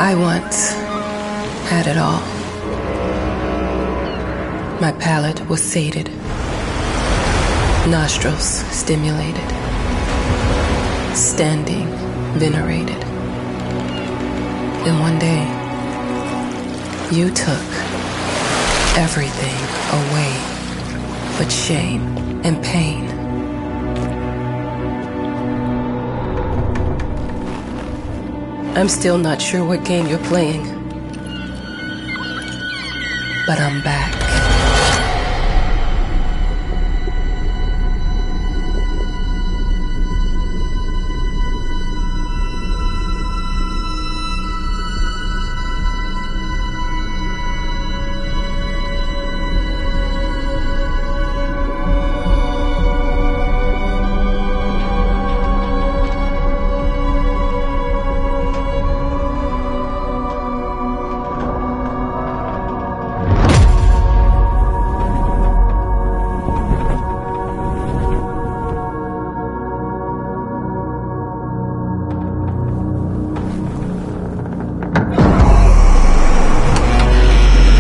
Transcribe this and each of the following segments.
I once had it all. My palate was sated, nostrils stimulated, standing venerated. And one day, you took everything away but shame and pain. I'm still not sure what game you're playing, but I'm back.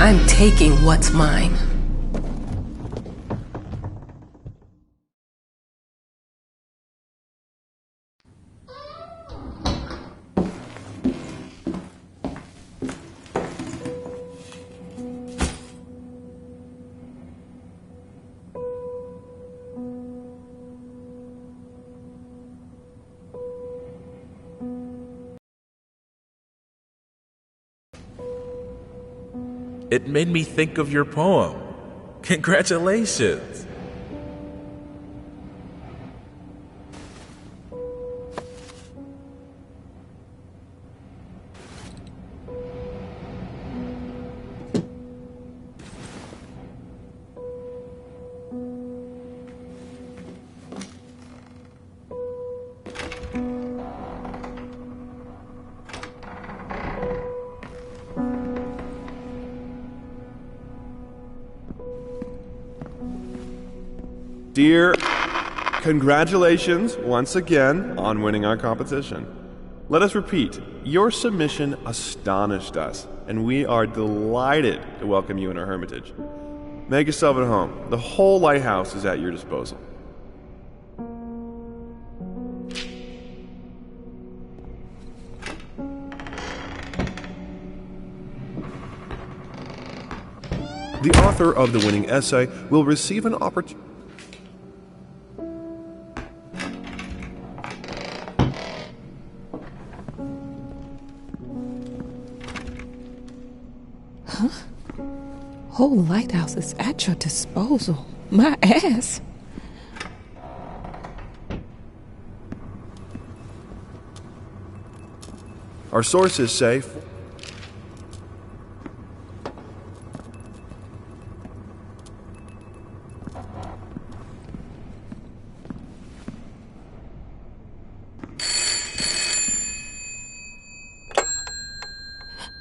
I'm taking what's mine. It made me think of your poem. Congratulations! Dear, congratulations once again on winning our competition. Let us repeat, your submission astonished us, and we are delighted to welcome you in our hermitage. Make yourself at home. The whole lighthouse is at your disposal. The author of the winning essay will receive an opportunity. Huh? Whole lighthouse is at your disposal. My ass. Our sources say...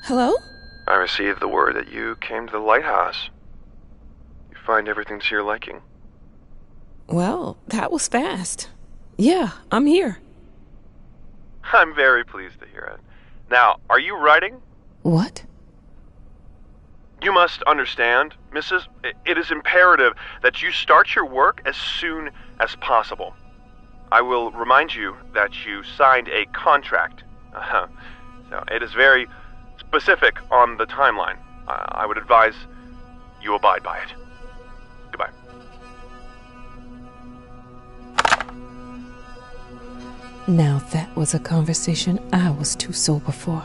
Hello? I received the word that you came to the lighthouse. You find everything to your liking. Well, that was fast. Yeah, I'm here. I'm very pleased to hear it. Now, are you writing? What? You must understand, Mrs. It is imperative that you start your work as soon as possible. I will remind you that you signed a contract. So it is very specific on the timeline. I would advise you abide by it. Goodbye. Now that was a conversation I was too sober for.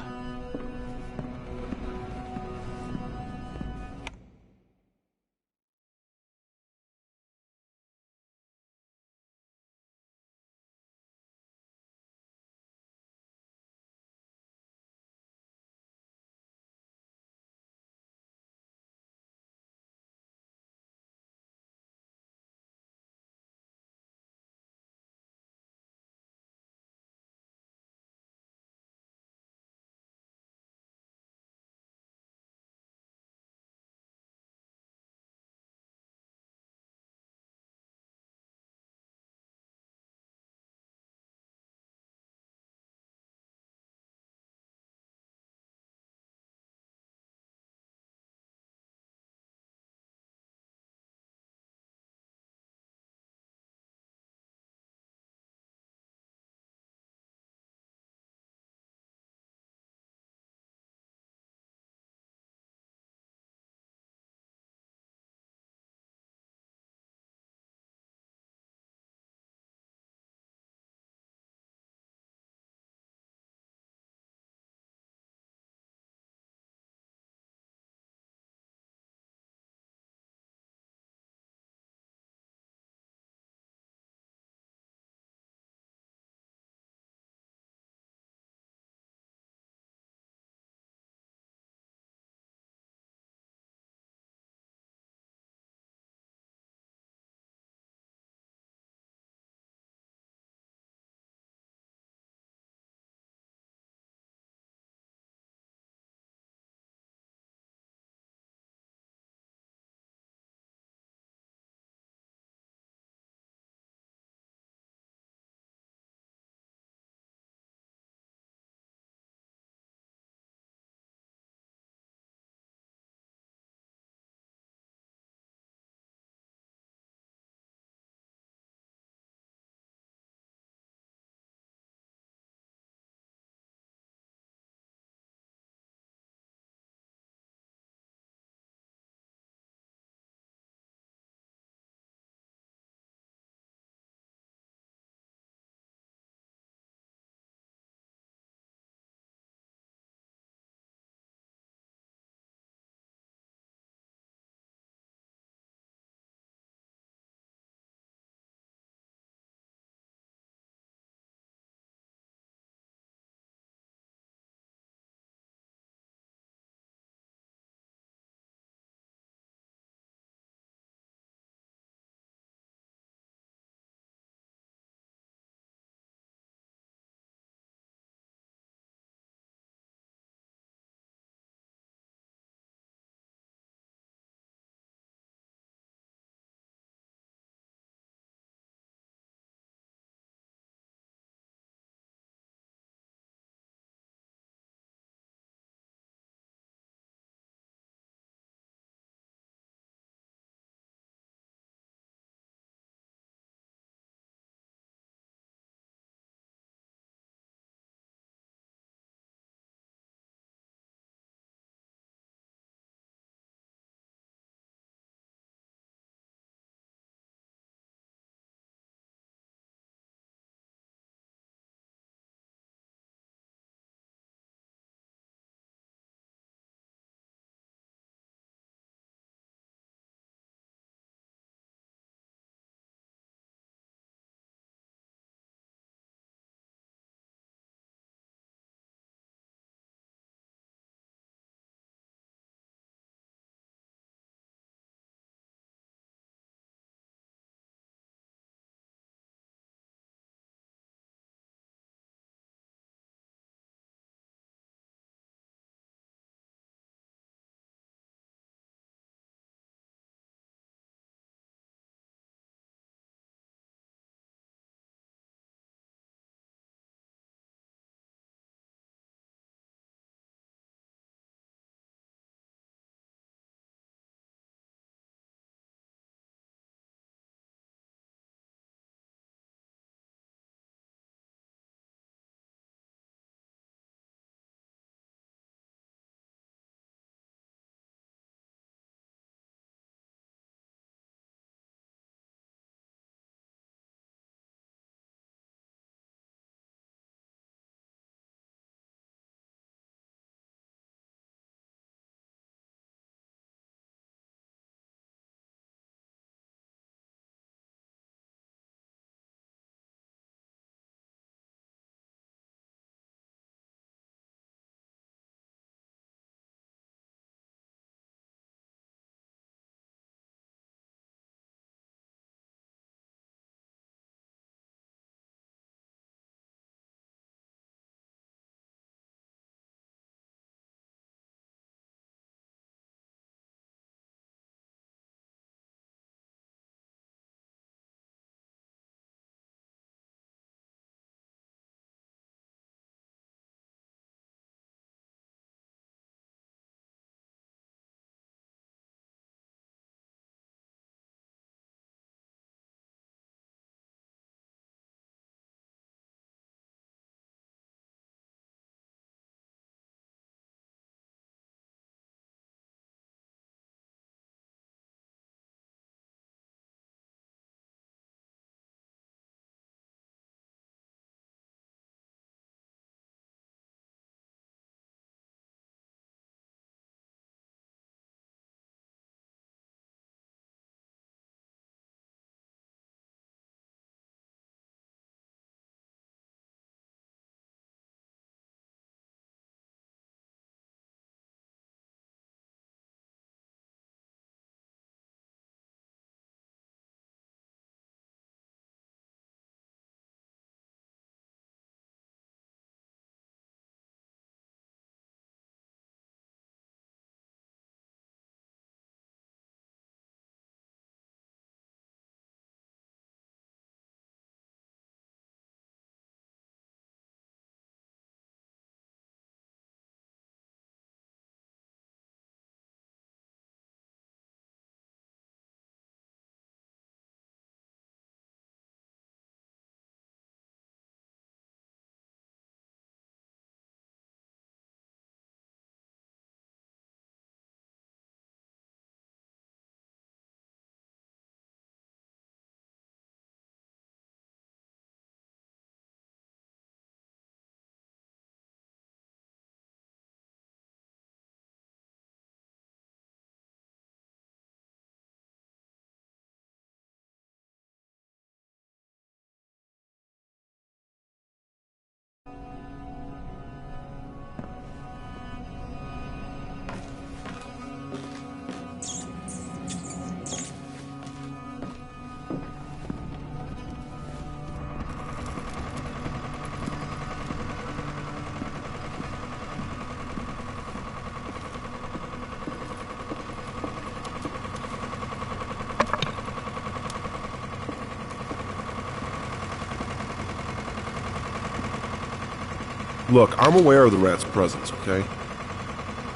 Look, I'm aware of the rat's presence, okay?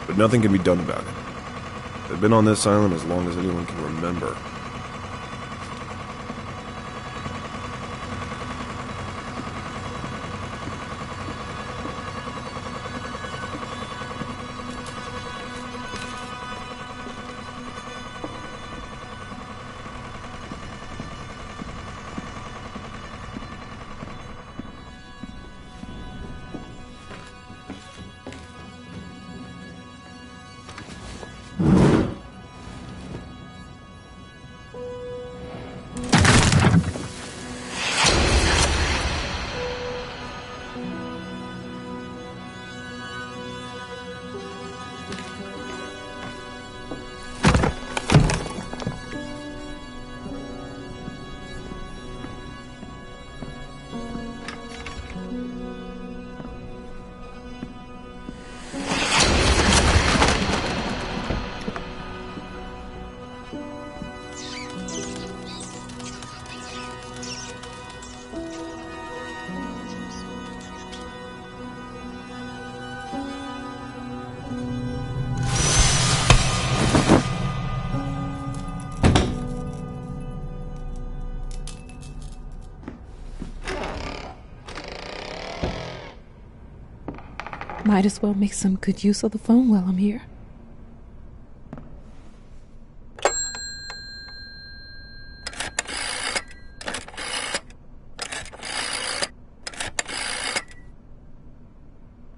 But nothing can be done about it. They've been on this island as long as anyone can remember. Might as well make some good use of the phone while I'm here.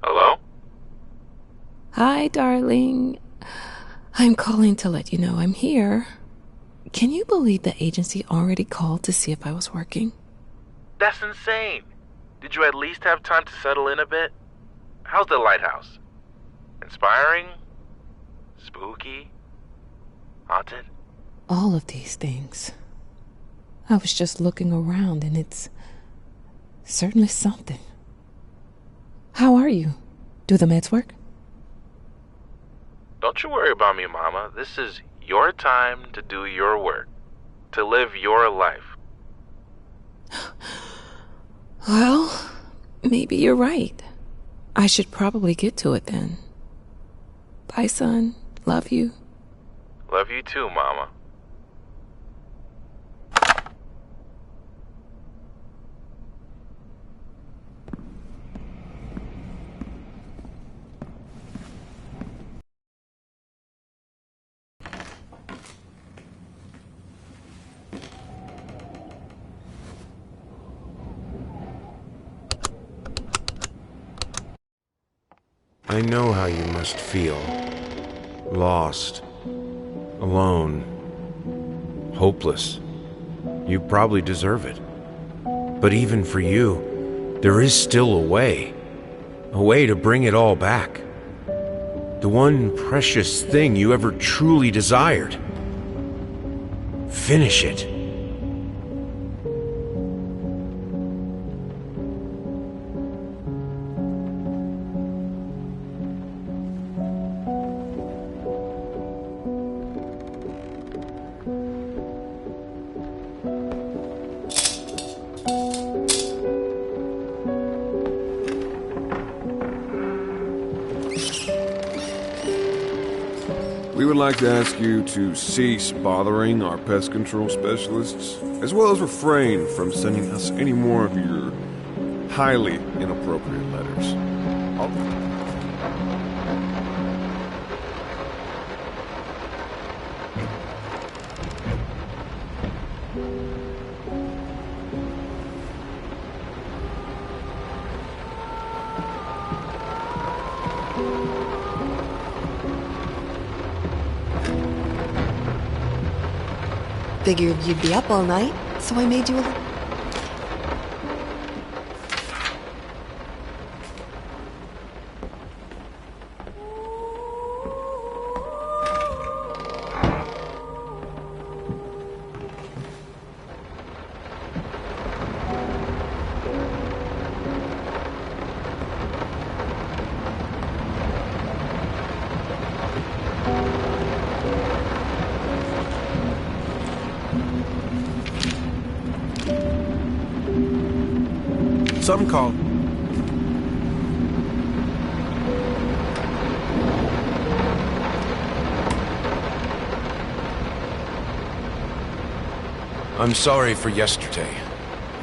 Hello? Hi, darling. I'm calling to let you know I'm here. Can you believe the agency already called to see if I was working? That's insane. Did you at least have time to settle in a bit? How's the lighthouse? Inspiring? Spooky? Haunted? All of these things. I was just looking around and it's certainly something. How are you? Do the meds work? Don't you worry about me, Mama. This is your time to do your work, to live your life. Well, maybe you're right. I should probably get to it then. Bye, son. Love you. Love you too, Mama. I know how you must feel. Lost. Alone. Hopeless. You probably deserve it. But even for you, there is still a way. A way to bring it all back. The one precious thing you ever truly desired. Finish it. We would like to ask you to cease bothering our pest control specialists, as well as refrain from sending us any more of your highly inappropriate letters. Figured you'd be up all night, so I made you a... Some call. I'm sorry for yesterday.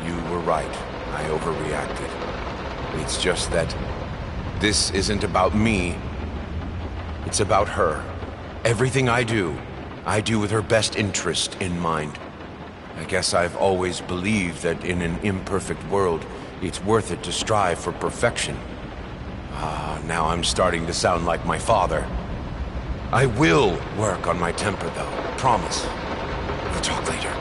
You were right. I overreacted. It's just that this isn't about me. It's about her. Everything I do with her best interest in mind. I guess I've always believed that in an imperfect world, it's worth it to strive for perfection. Now I'm starting to sound like my father. I will work on my temper, though. Promise. We'll talk later.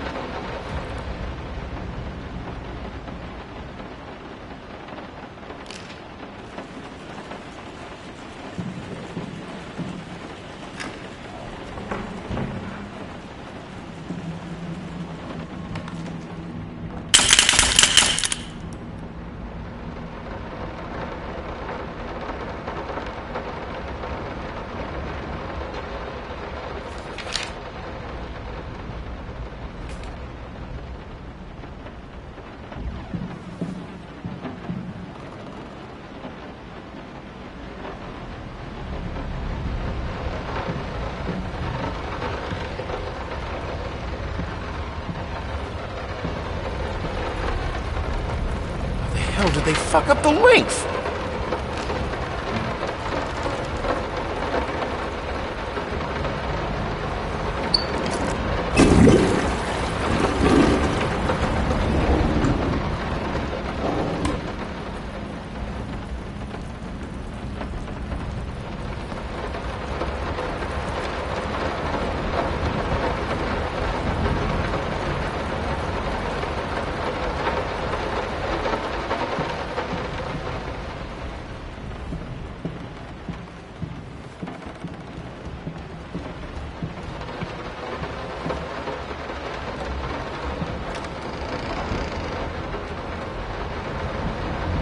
How did they fuck up the length?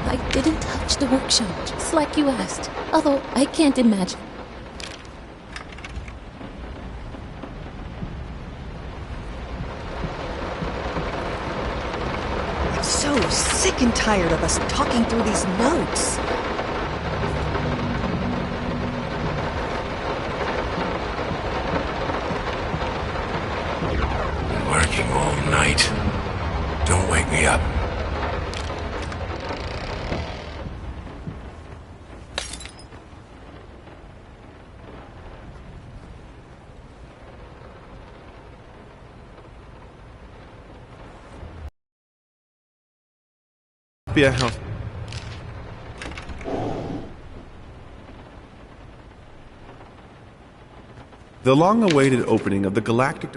I didn't touch the workshop, just like you asked. Although, I can't imagine. I'm so sick and tired of us talking through these notes. Been working all night. Don't wake me up. Be a house. The long-awaited opening of the Galactic...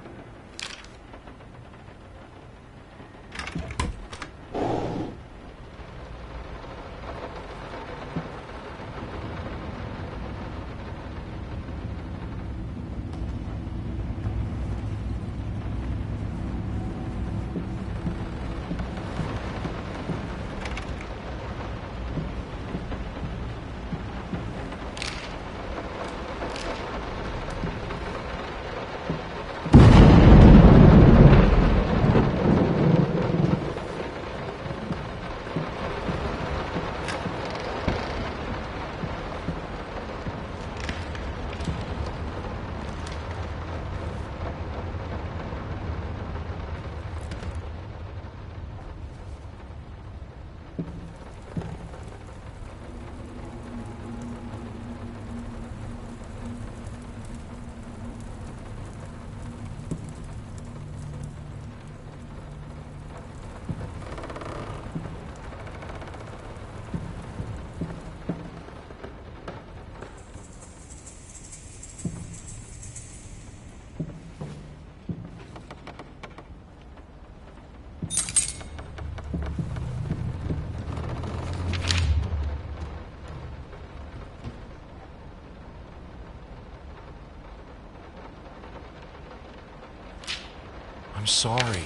I'm sorry.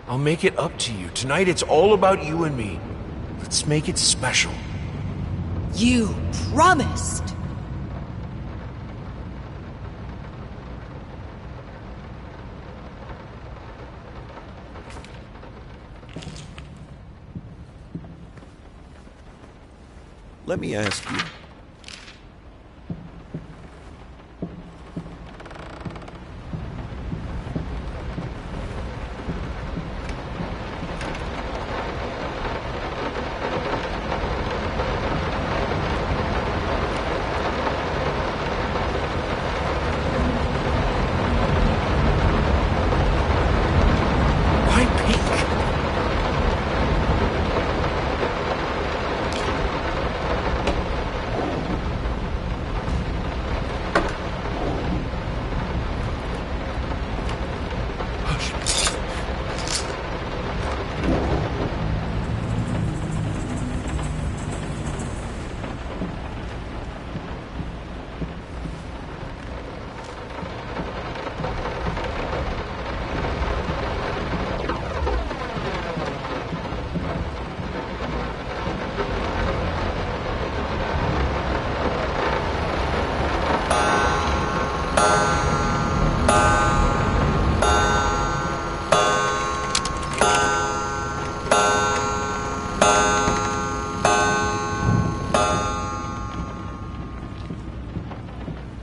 I'll make it up to you. Tonight it's all about you and me. Let's make it special. You promised! Let me ask you.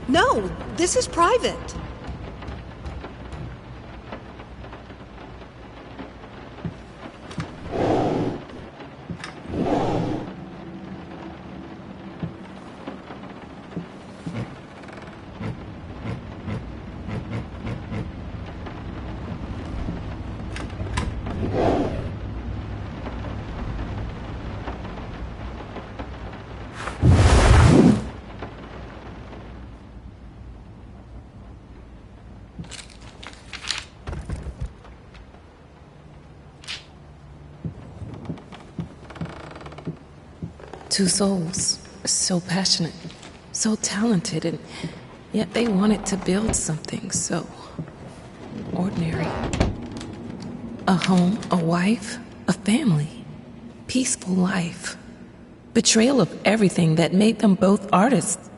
No, this is private. Two souls, so passionate, so talented, and yet they wanted to build something so ordinary. A home, a wife, a family, peaceful life. Betrayal of everything that made them both artists.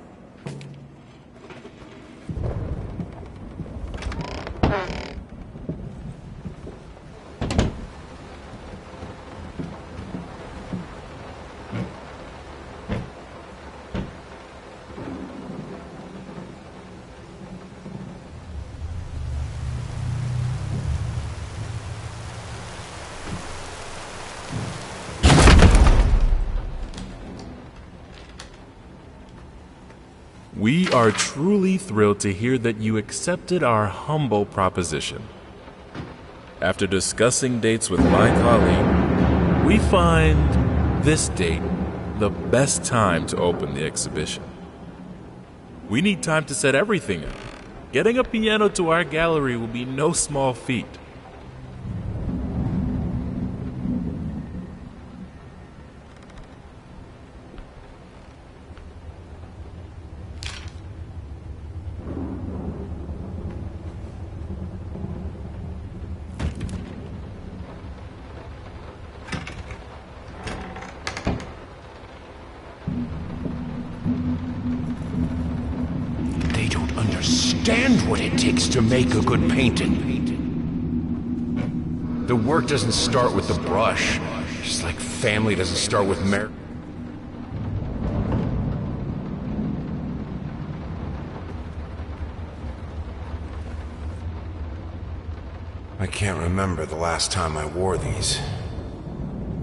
We are truly thrilled to hear that you accepted our humble proposition. After discussing dates with my colleague, we find this date the best time to open the exhibition. We need time to set everything up. Getting a piano to our gallery will be no small feat. Understand what it takes to make a good painting. The work doesn't start with the brush, just like family doesn't start with marriage. I can't remember the last time I wore these.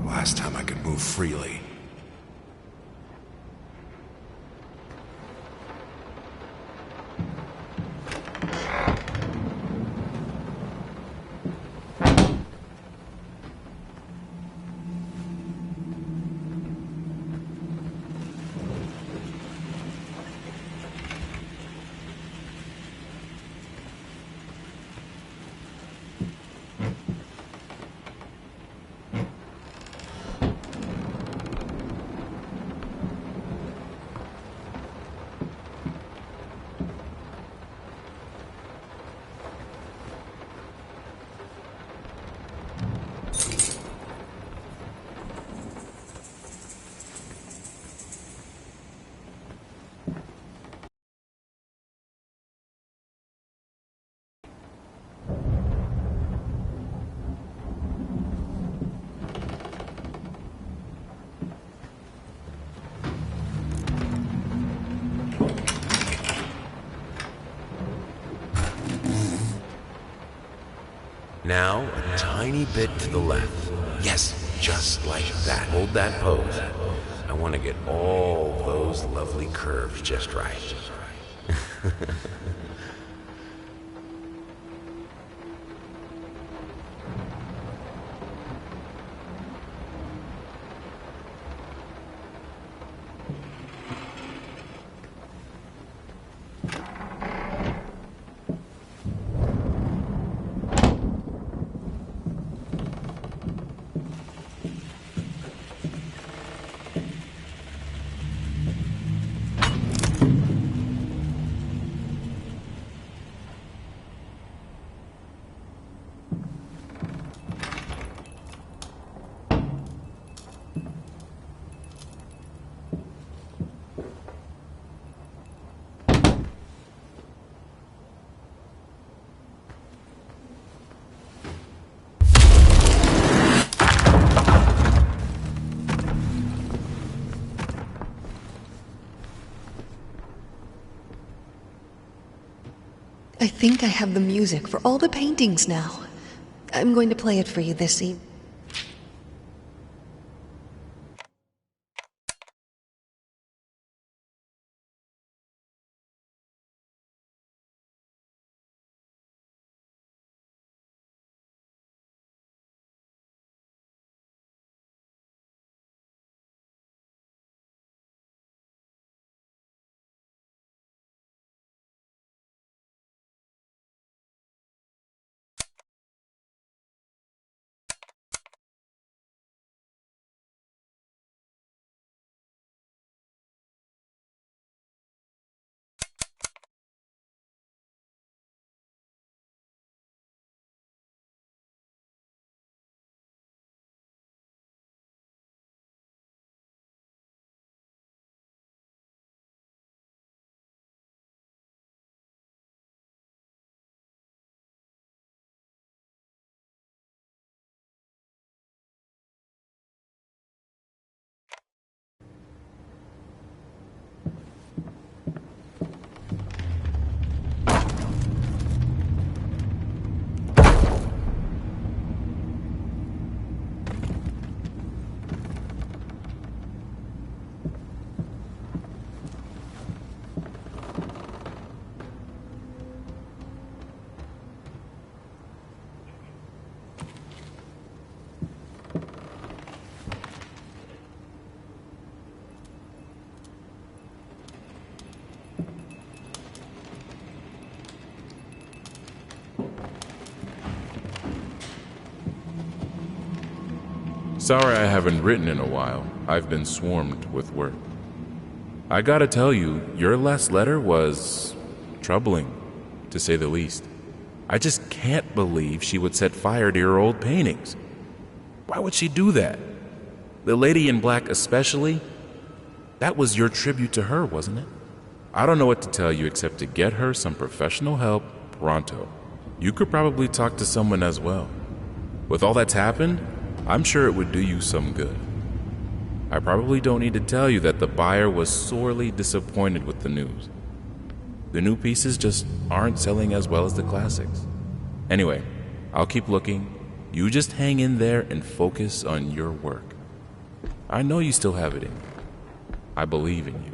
The last time I could move freely. Now, a tiny bit to the left. Yes, just like that. Hold that pose. I want to get all those lovely curves just right. I think I have the music for all the paintings now. I'm going to play it for you this evening. Sorry I haven't written in a while. I've been swarmed with work. I gotta tell you, your last letter was troubling, to say the least. I just can't believe she would set fire to your old paintings. Why would she do that? The lady in black especially? That was your tribute to her, wasn't it? I don't know what to tell you except to get her some professional help pronto. You could probably talk to someone as well. With all that's happened, I'm sure it would do you some good. I probably don't need to tell you that the buyer was sorely disappointed with the news. The new pieces just aren't selling as well as the classics. Anyway, I'll keep looking. You just hang in there and focus on your work. I know you still have it in you. I believe in you.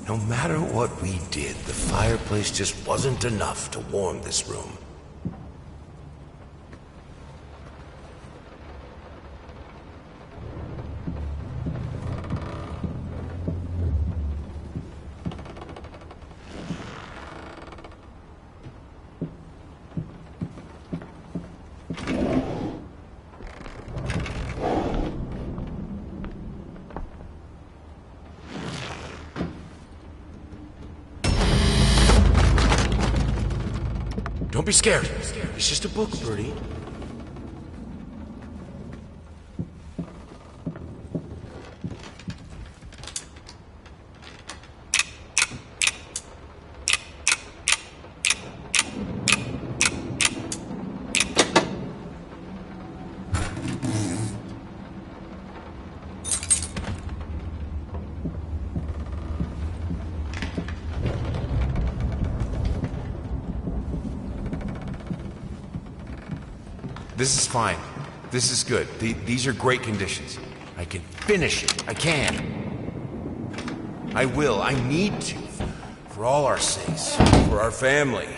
No matter what we did, the fireplace just wasn't enough to warm this room. Don't be scared. It's just a book, Birdie. This is fine. This is good. These are great conditions. I can finish it. I can. I will. I need to. For all our sakes. For our family.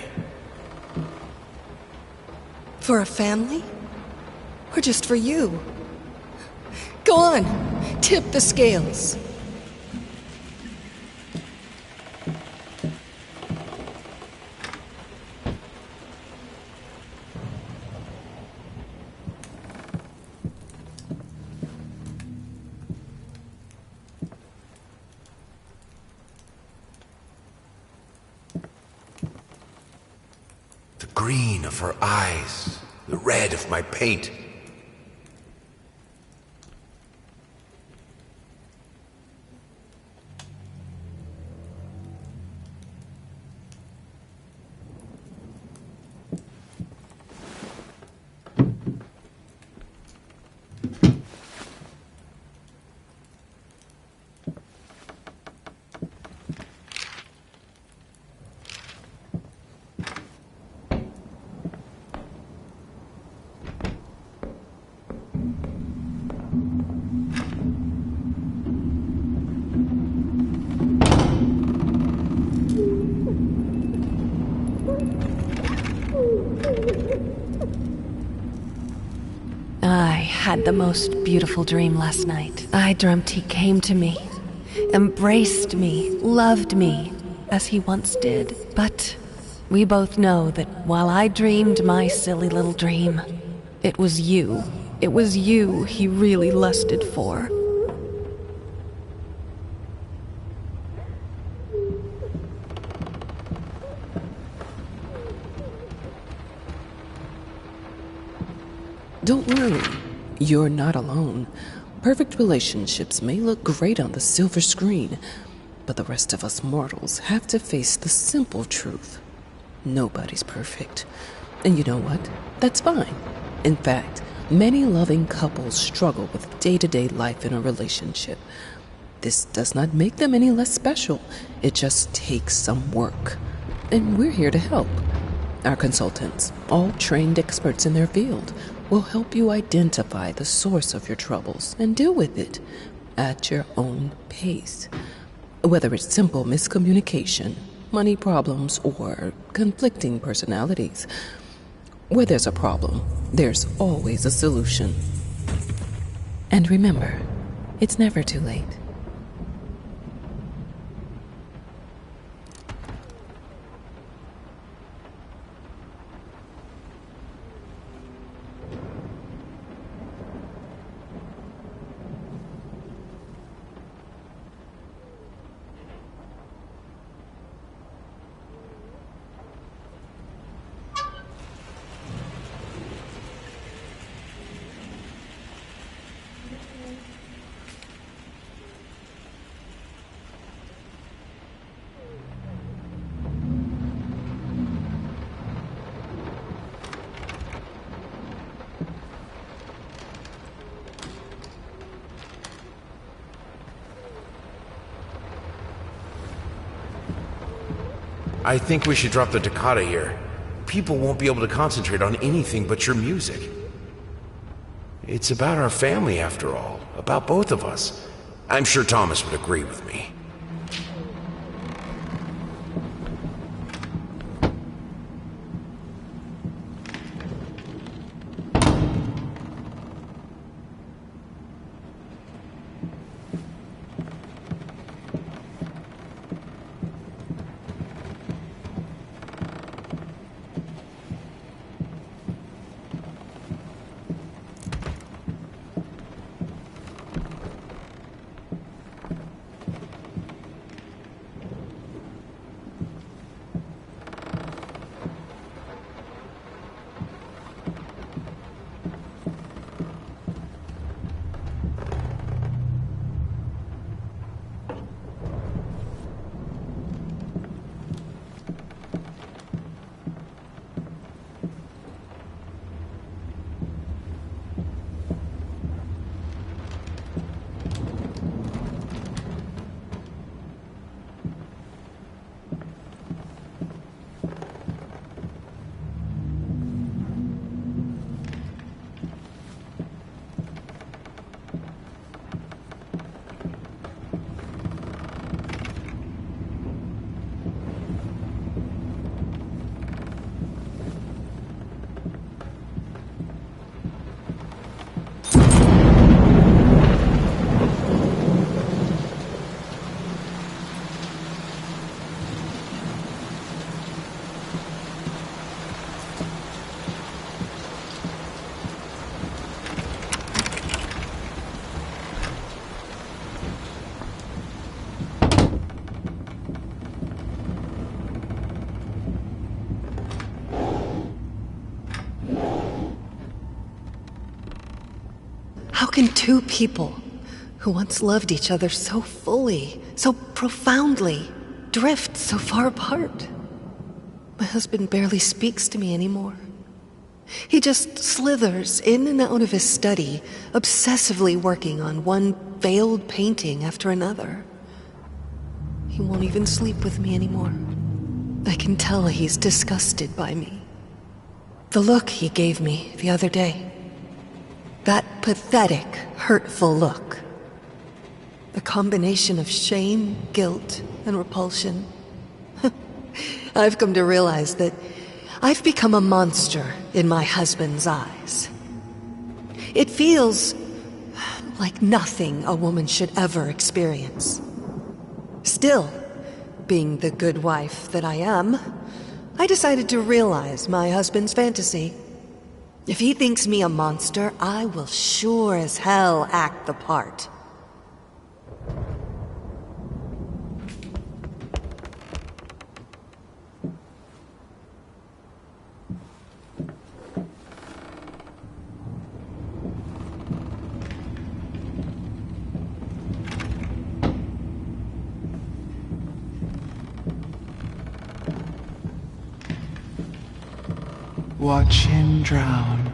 For a family? Or just for you? Go on, tip the scales. The green of her eyes, the red of my paint. I had the most beautiful dream last night. I dreamt he came to me, embraced me, loved me, as he once did. But we both know that while I dreamed my silly little dream, it was you. It was you he really lusted for. Don't worry, you're not alone. Perfect relationships may look great on the silver screen, but the rest of us mortals have to face the simple truth. Nobody's perfect. And you know what? That's fine. In fact, many loving couples struggle with day-to-day life in a relationship. This does not make them any less special. It just takes some work. And we're here to help. Our consultants, all trained experts in their field, will help you identify the source of your troubles and deal with it at your own pace. Whether it's simple miscommunication, money problems, or conflicting personalities, where there's a problem, there's always a solution. And remember, it's never too late. I think we should drop the toccata here. People won't be able to concentrate on anything but your music. It's about our family, after all. About both of us. I'm sure Thomas would agree with me. can two people who once loved each other so fully, so profoundly, drift so far apart? My husband barely speaks to me anymore. He just slithers in and out of his study, obsessively working on one failed painting after another. He won't even sleep with me anymore. I can tell he's disgusted by me. The look he gave me the other day. That pathetic, hurtful look. The combination of shame, guilt, and repulsion. I've come to realize that I've become a monster in my husband's eyes. It feels like nothing a woman should ever experience. Still, being the good wife that I am, I decided to realize my husband's fantasy. If he thinks me a monster, I will sure as hell act the part. Watch him drown.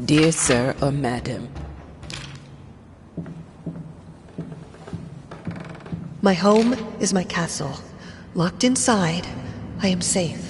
Dear sir or madam. My home is my castle. Locked inside, I am safe.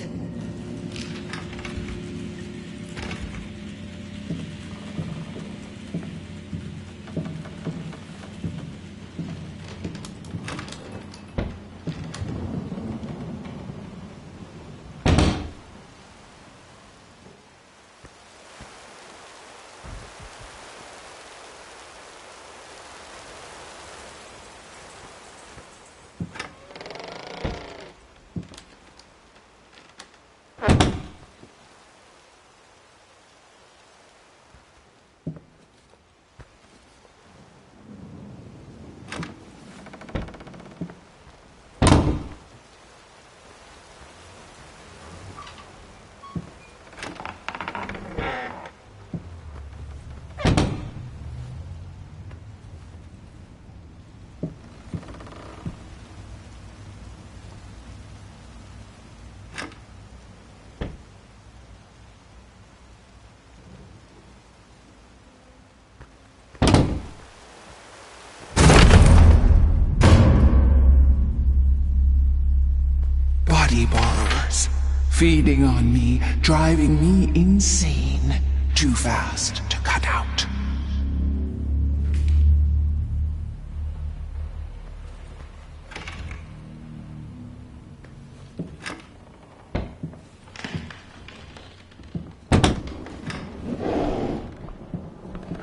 Body borrowers, feeding on me, driving me insane, too fast to cut out.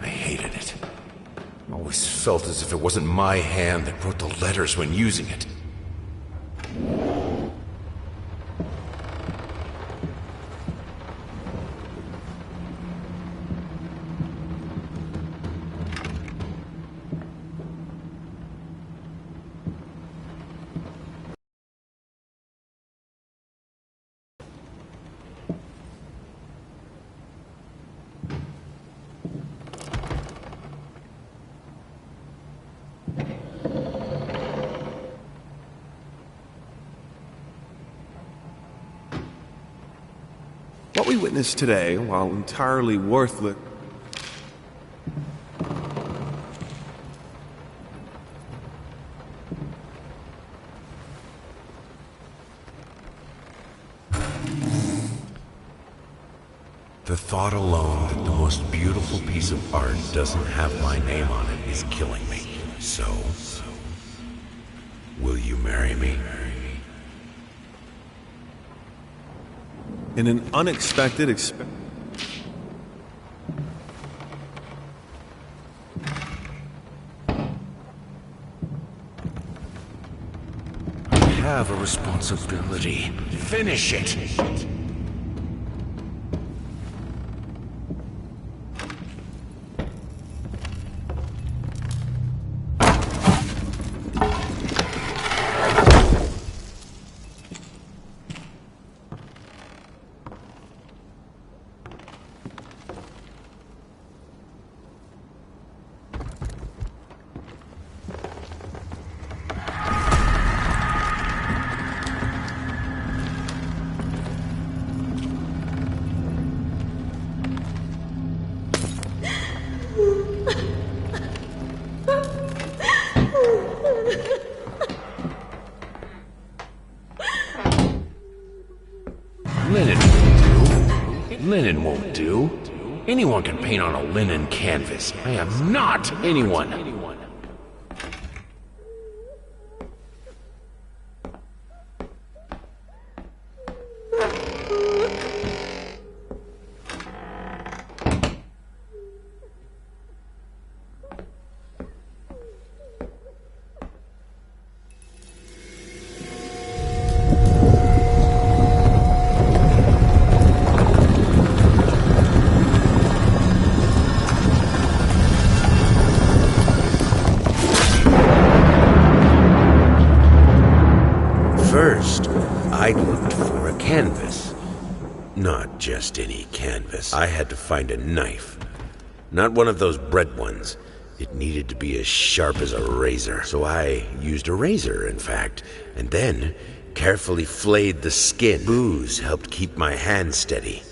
I hated it. Always felt as if it wasn't my hand that wrote the letters when using it. What we witnessed today, while entirely worthless... The thought alone that the most beautiful piece of art doesn't have my name on it is killing me. So, will you marry me? In an unexpected I have a responsibility. Finish it! Linen won't do. Linen won't do. Anyone can paint on a linen canvas. I am not anyone. First, I looked for a canvas. Not just any canvas. I had to find a knife. Not one of those bread ones. It needed to be as sharp as a razor. So I used a razor, in fact, and then carefully flayed the skin. Booze helped keep my hand steady.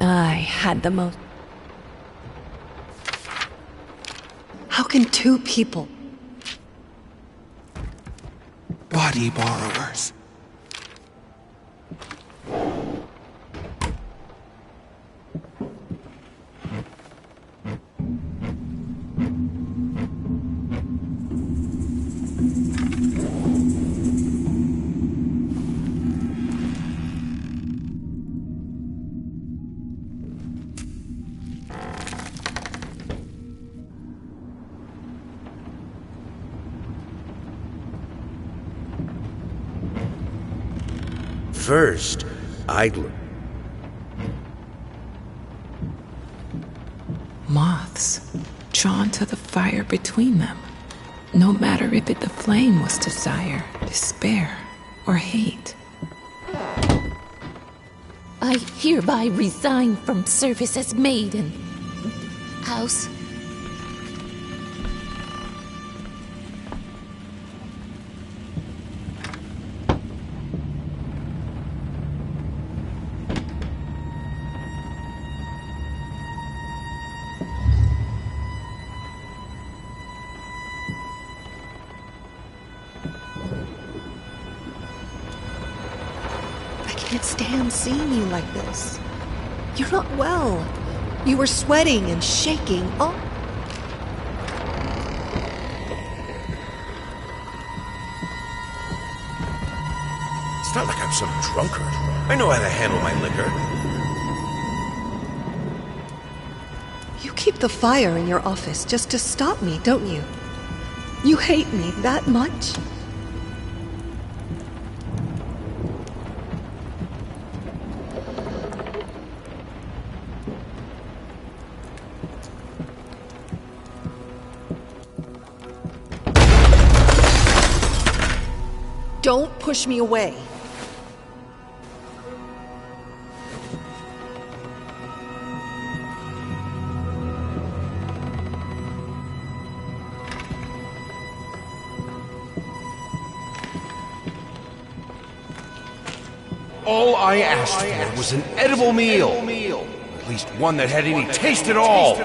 I had the most... How can two people? Body borrowers. First, I'd look. Moths, drawn to the fire between them. No matter if the flame was desire, despair, or hate. I hereby resign from service as maid in house. I can't stand seeing you like this. You're not well. You were sweating and shaking. Oh. It's not like I'm some drunkard. I know how to handle my liquor. You keep the fire in your office just to stop me, don't you? You hate me that much? Don't push me away. All I asked for was an edible meal. At least one that had any taste at all.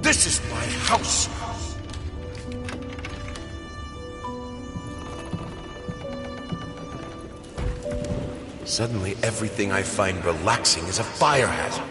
This is my house. Suddenly, everything I find relaxing is a fire hazard.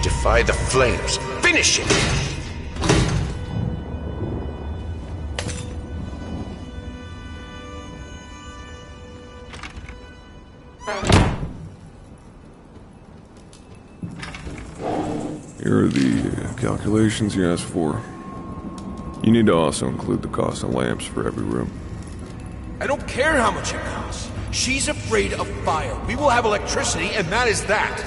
Defy the flames. Finish it! Here are the calculations you asked for. You need to also include the cost of lamps for every room. I don't care how much it costs. She's afraid of fire. We will have electricity, and that is that.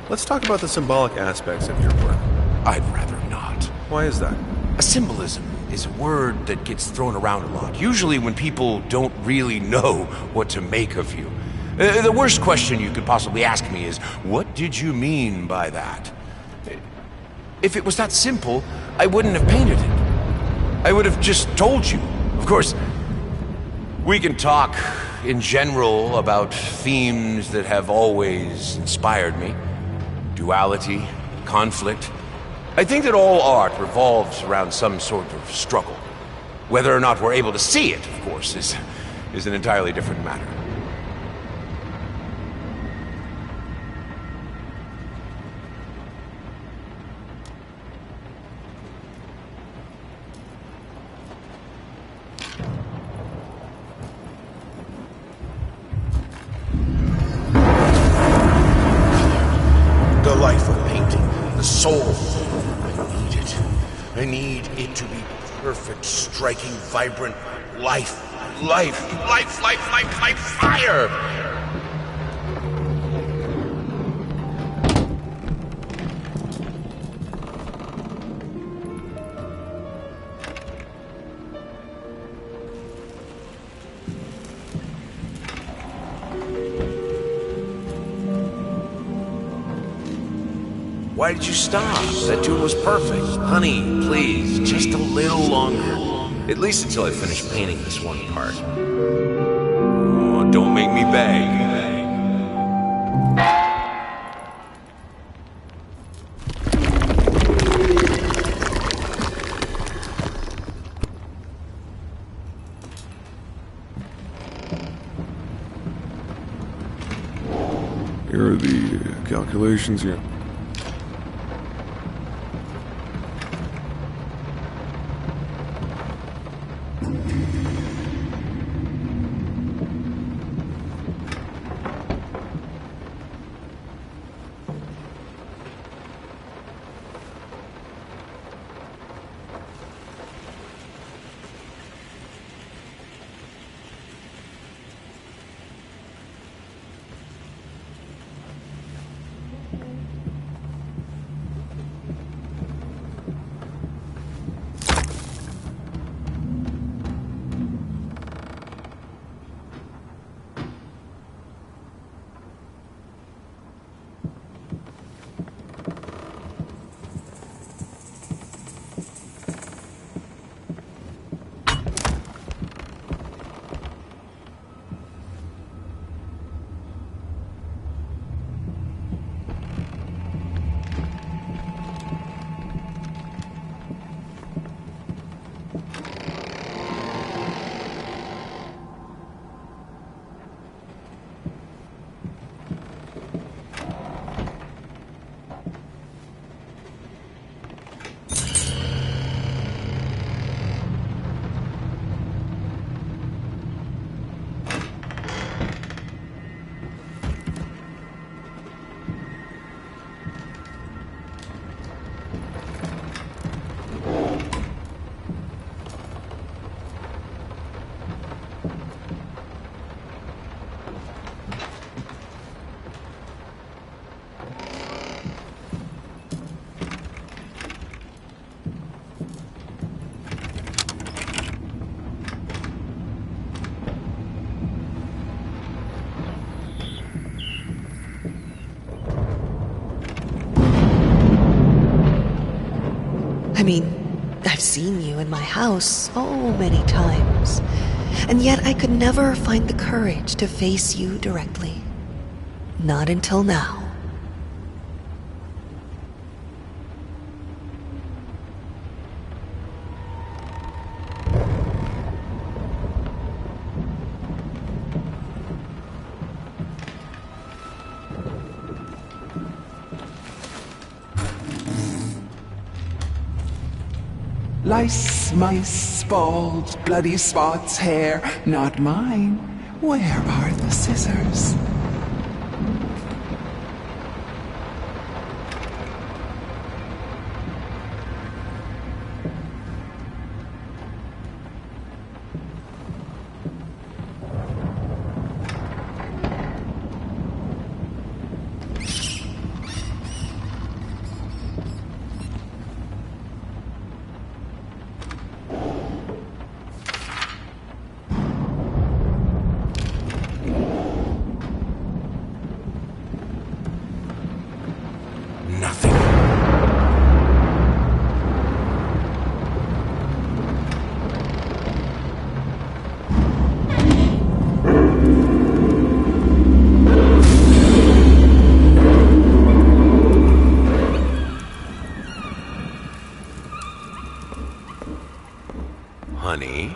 Let's talk about the symbolic aspects of your work. I'd rather not. Why is that? A symbolism is a word that gets thrown around a lot, usually when people don't really know what to make of you. The worst question you could possibly ask me is, what did you mean by that? If it was that simple, I wouldn't have painted it. I would have just told you. Of course, we can talk in general about themes that have always inspired me. Duality, conflict. I think that all art revolves around some sort of struggle. Whether or not we're able to see it, of course, is an entirely different matter. The life of painting, the soul. I need it. I need it to be perfect, striking, vibrant life. Fire! Why did you stop? That tune was perfect. Honey, please, just a little longer. At least until I finish painting this one part. Oh, don't make me beg. Here are the calculations here. mean, I've seen you in my house so many times, and yet I could never find the courage to face you directly. Not until now. Lice, mice, bald, bloody spots, hair, not mine. Where are the scissors? Honey,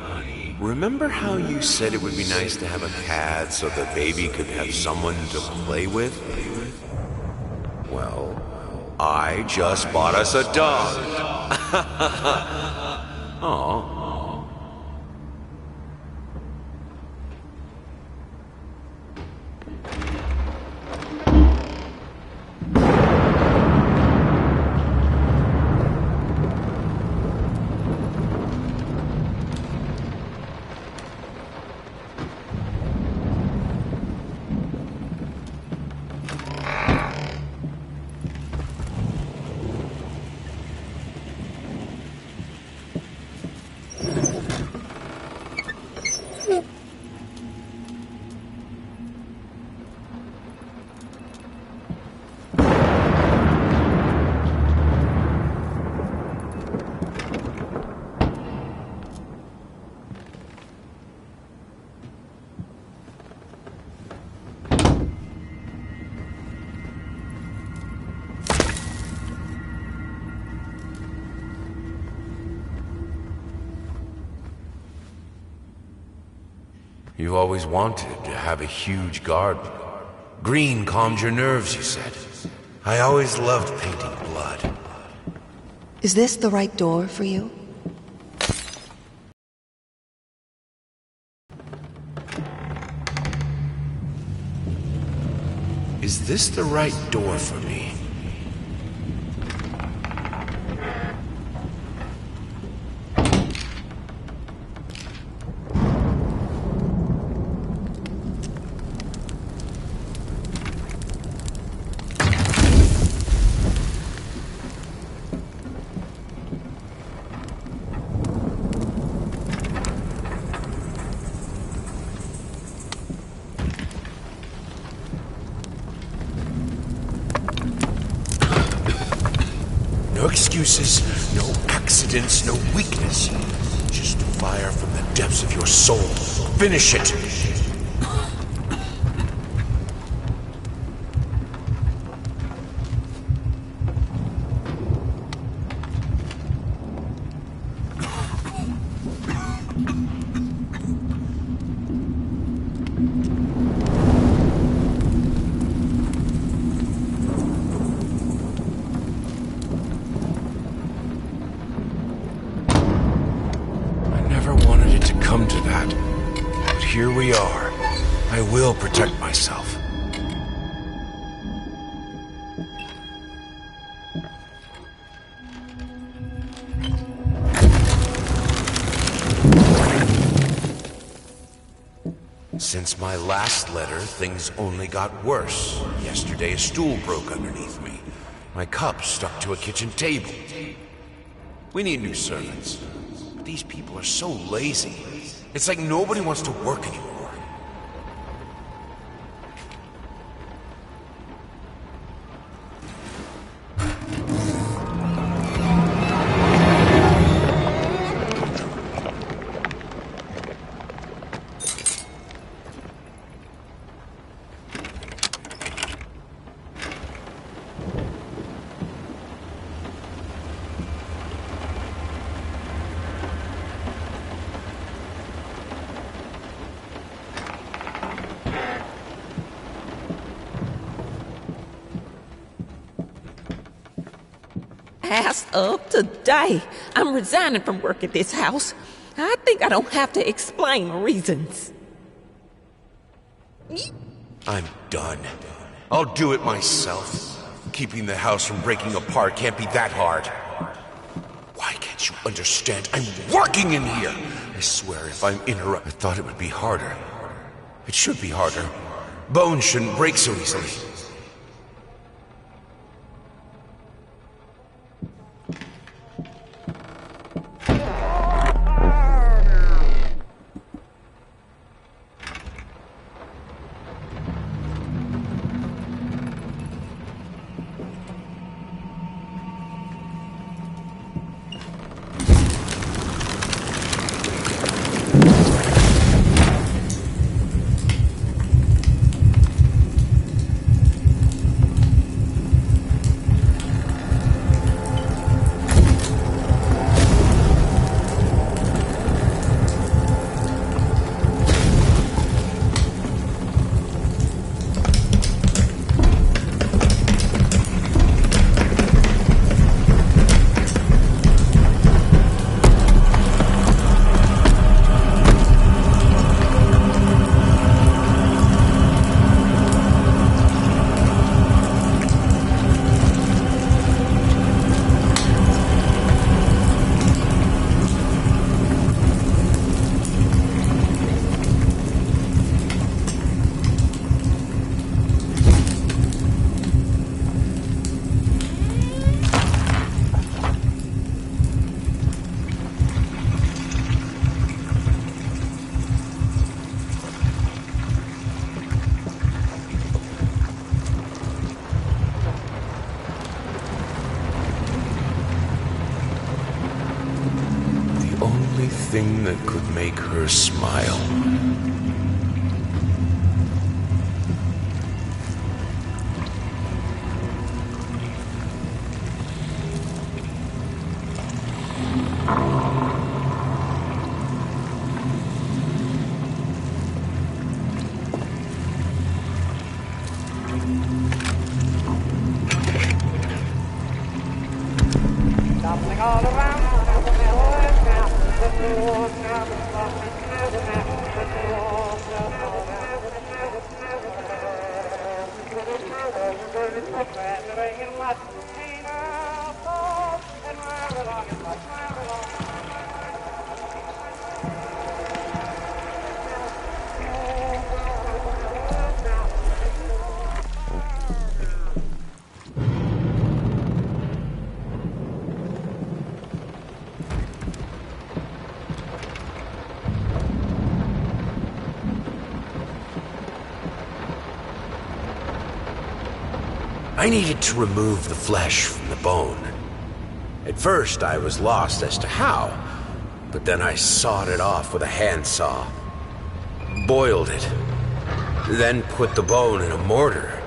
remember how you said it would be nice to have a cat so the baby could have someone to play with? Well, I just bought us a dog. Aw. You always wanted to have a huge garden. Green calmed your nerves, you said. I always loved painting blood. Is this the right door for you? Is this the right door for me? No excuses, no accidents, no weakness. Just fire from the depths of your soul. Finish it! Come to that. But here we are. I will protect myself. Since my last letter, things only got worse. Yesterday, a stool broke underneath me. My cup stuck to a kitchen table. We need new servants. But these people are so lazy. It's like nobody wants to work anymore. As of today, I'm resigning from work at this house. I think I don't have to explain my reasons. I'm done. I'll do it myself. Keeping the house from breaking apart can't be that hard. Why can't you understand? I'm working in here! I swear if I'm interrupted, I thought it would be harder. It should be harder. Bones shouldn't break so easily. Thing that could make her smile. All around. I needed to remove the flesh from the bone. At first, I was lost as to how, but then I sawed it off with a handsaw, boiled it, then put the bone in a mortar.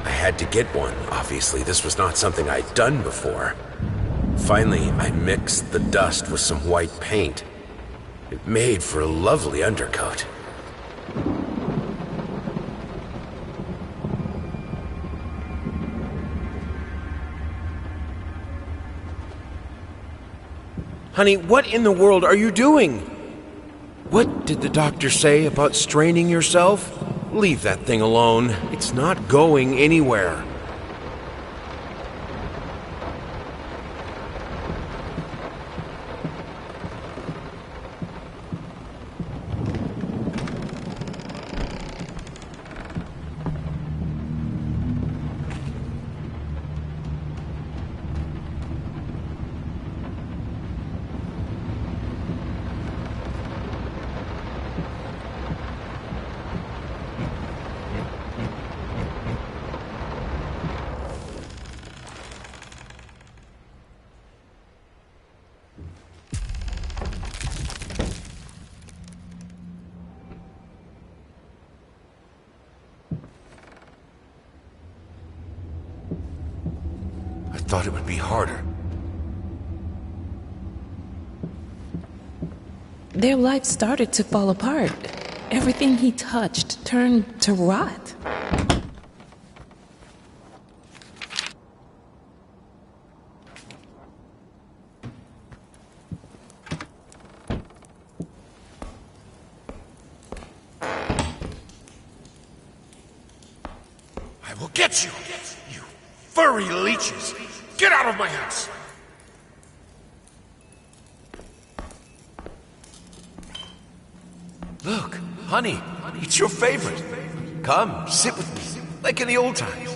I had to get one, obviously. This was not something I'd done before. Finally, I mixed the dust with some white paint. It made for a lovely undercoat. Honey, what in the world are you doing? What did the doctor say about straining yourself? Leave that thing alone. It's not going anywhere. I thought it would be harder. Their life started to fall apart. Everything he touched turned to rot. I will get you, you furry leeches! Get out of my house! Look, honey, it's your favorite. Come, sit with me, like in the old times.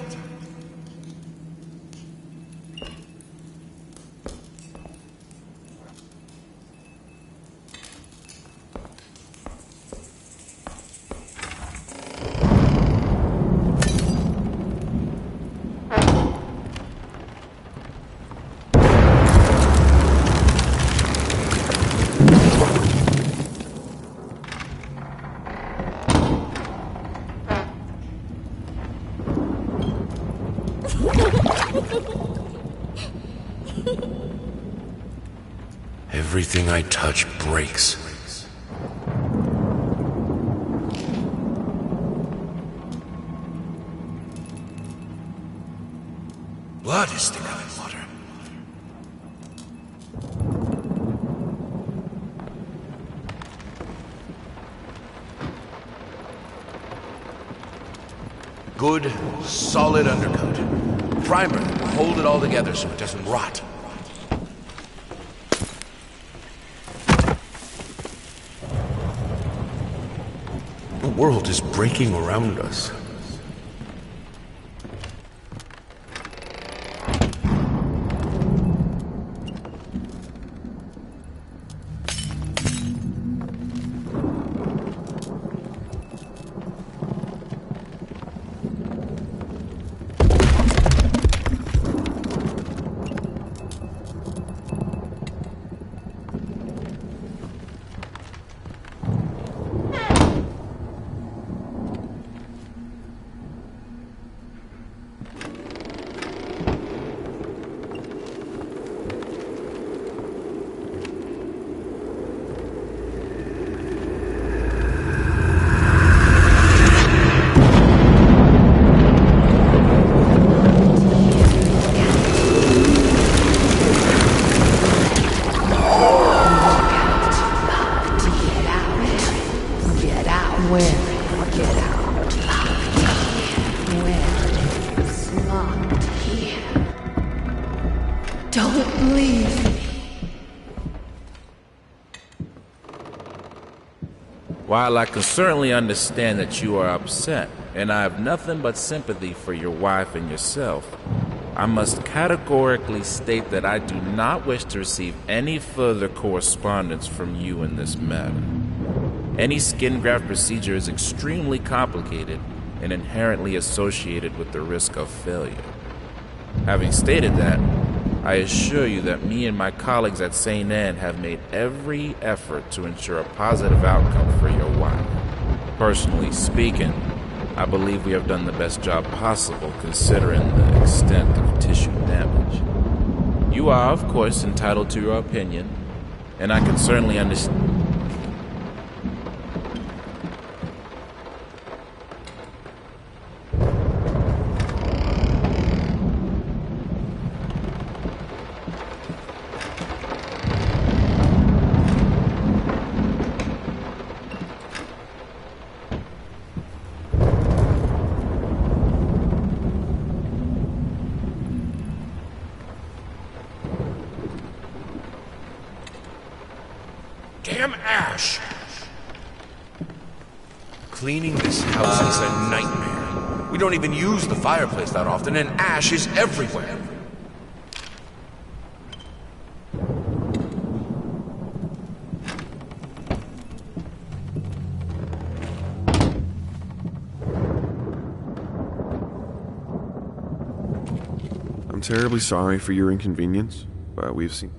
Everything I touch breaks. Blood is thicker than water. Good, solid undercoat. Primer will hold it all together so it doesn't rot. The world is breaking around us. Don't leave. While I can certainly understand that you are upset, and I have nothing but sympathy for your wife and yourself, I must categorically state that I do not wish to receive any further correspondence from you in this matter. Any skin graft procedure is extremely complicated and inherently associated with the risk of failure. Having stated that, I assure you that me and my colleagues at St. Anne have made every effort to ensure a positive outcome for your wife. Personally speaking, I believe we have done the best job possible considering the extent of tissue damage. You are, of course, entitled to your opinion, and I can certainly understand. Damn ash! Cleaning this house is a nightmare. We don't even use the fireplace that often, and ash is everywhere. I'm terribly sorry for your inconvenience, but we've seen...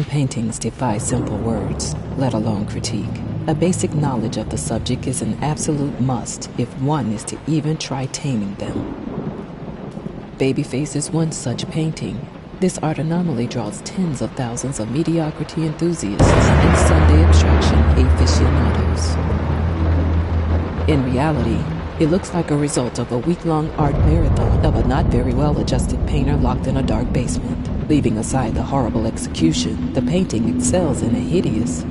Some paintings defy simple words, let alone critique. A basic knowledge of the subject is an absolute must if one is to even try taming them. Babyface is one such painting. This art anomaly draws tens of thousands of mediocrity enthusiasts and Sunday abstraction aficionados. In reality, it looks like a result of a week-long art marathon of a not very well-adjusted painter locked in a dark basement. Leaving aside the horrible execution, the painting excels in a hideous...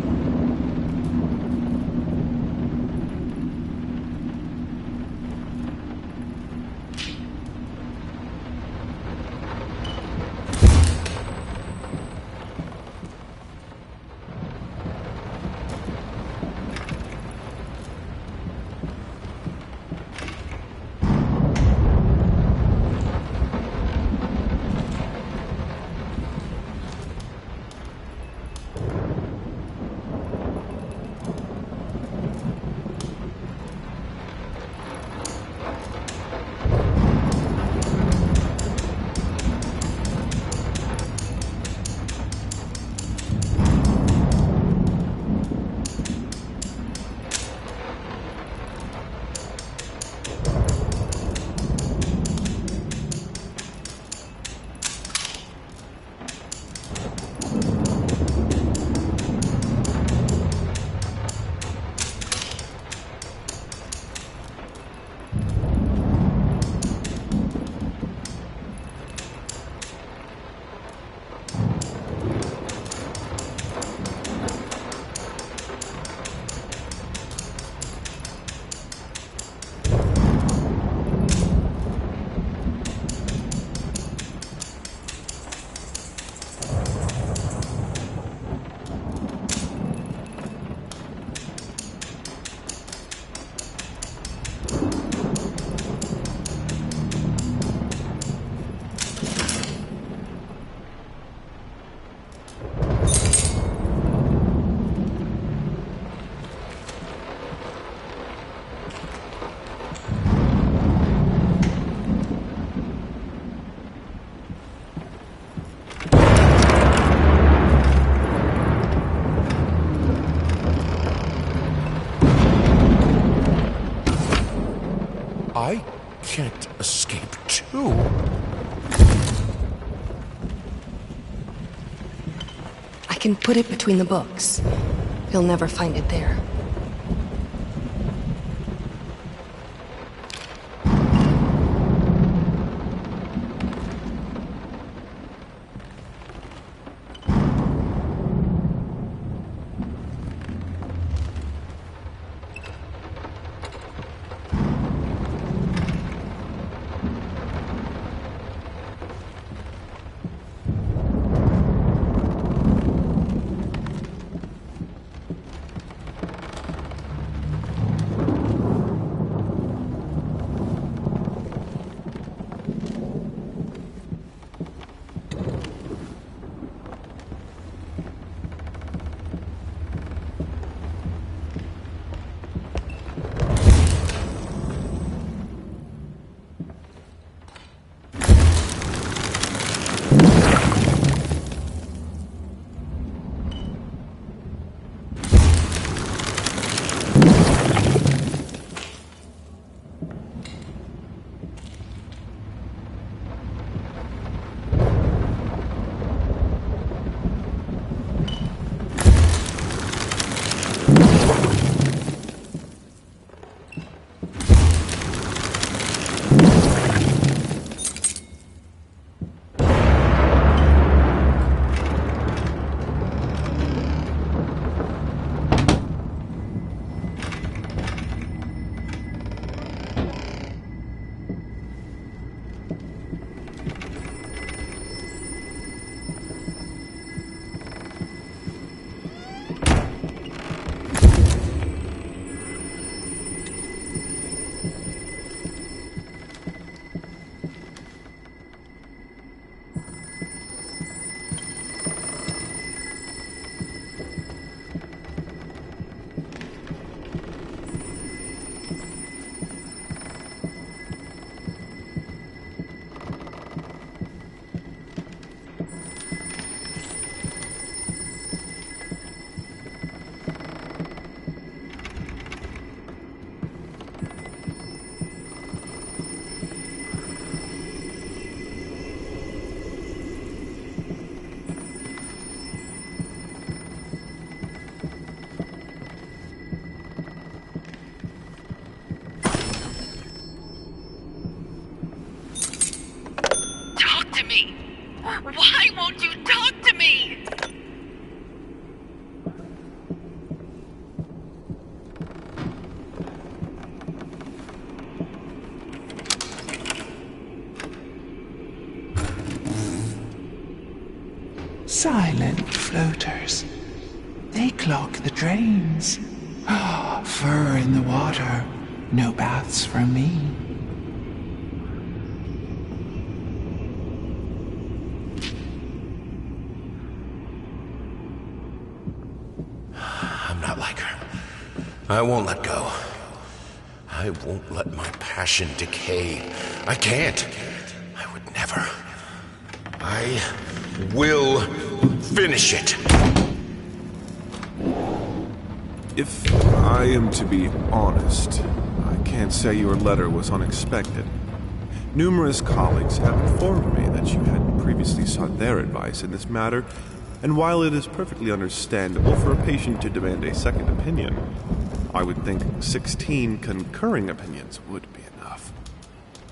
I can't escape too. I can put it between the books. He'll never find it there. Silent floaters. They clog the drains. Fur in the water. No baths from me. I'm not like her. I won't let go. I won't let my passion decay. I can't. I would never. I will finish it. If I am to be honest, I can't say your letter was unexpected. Numerous colleagues have informed me that you had previously sought their advice in this matter, and while it is perfectly understandable for a patient to demand a second opinion, I would think 16 concurring opinions would be enough.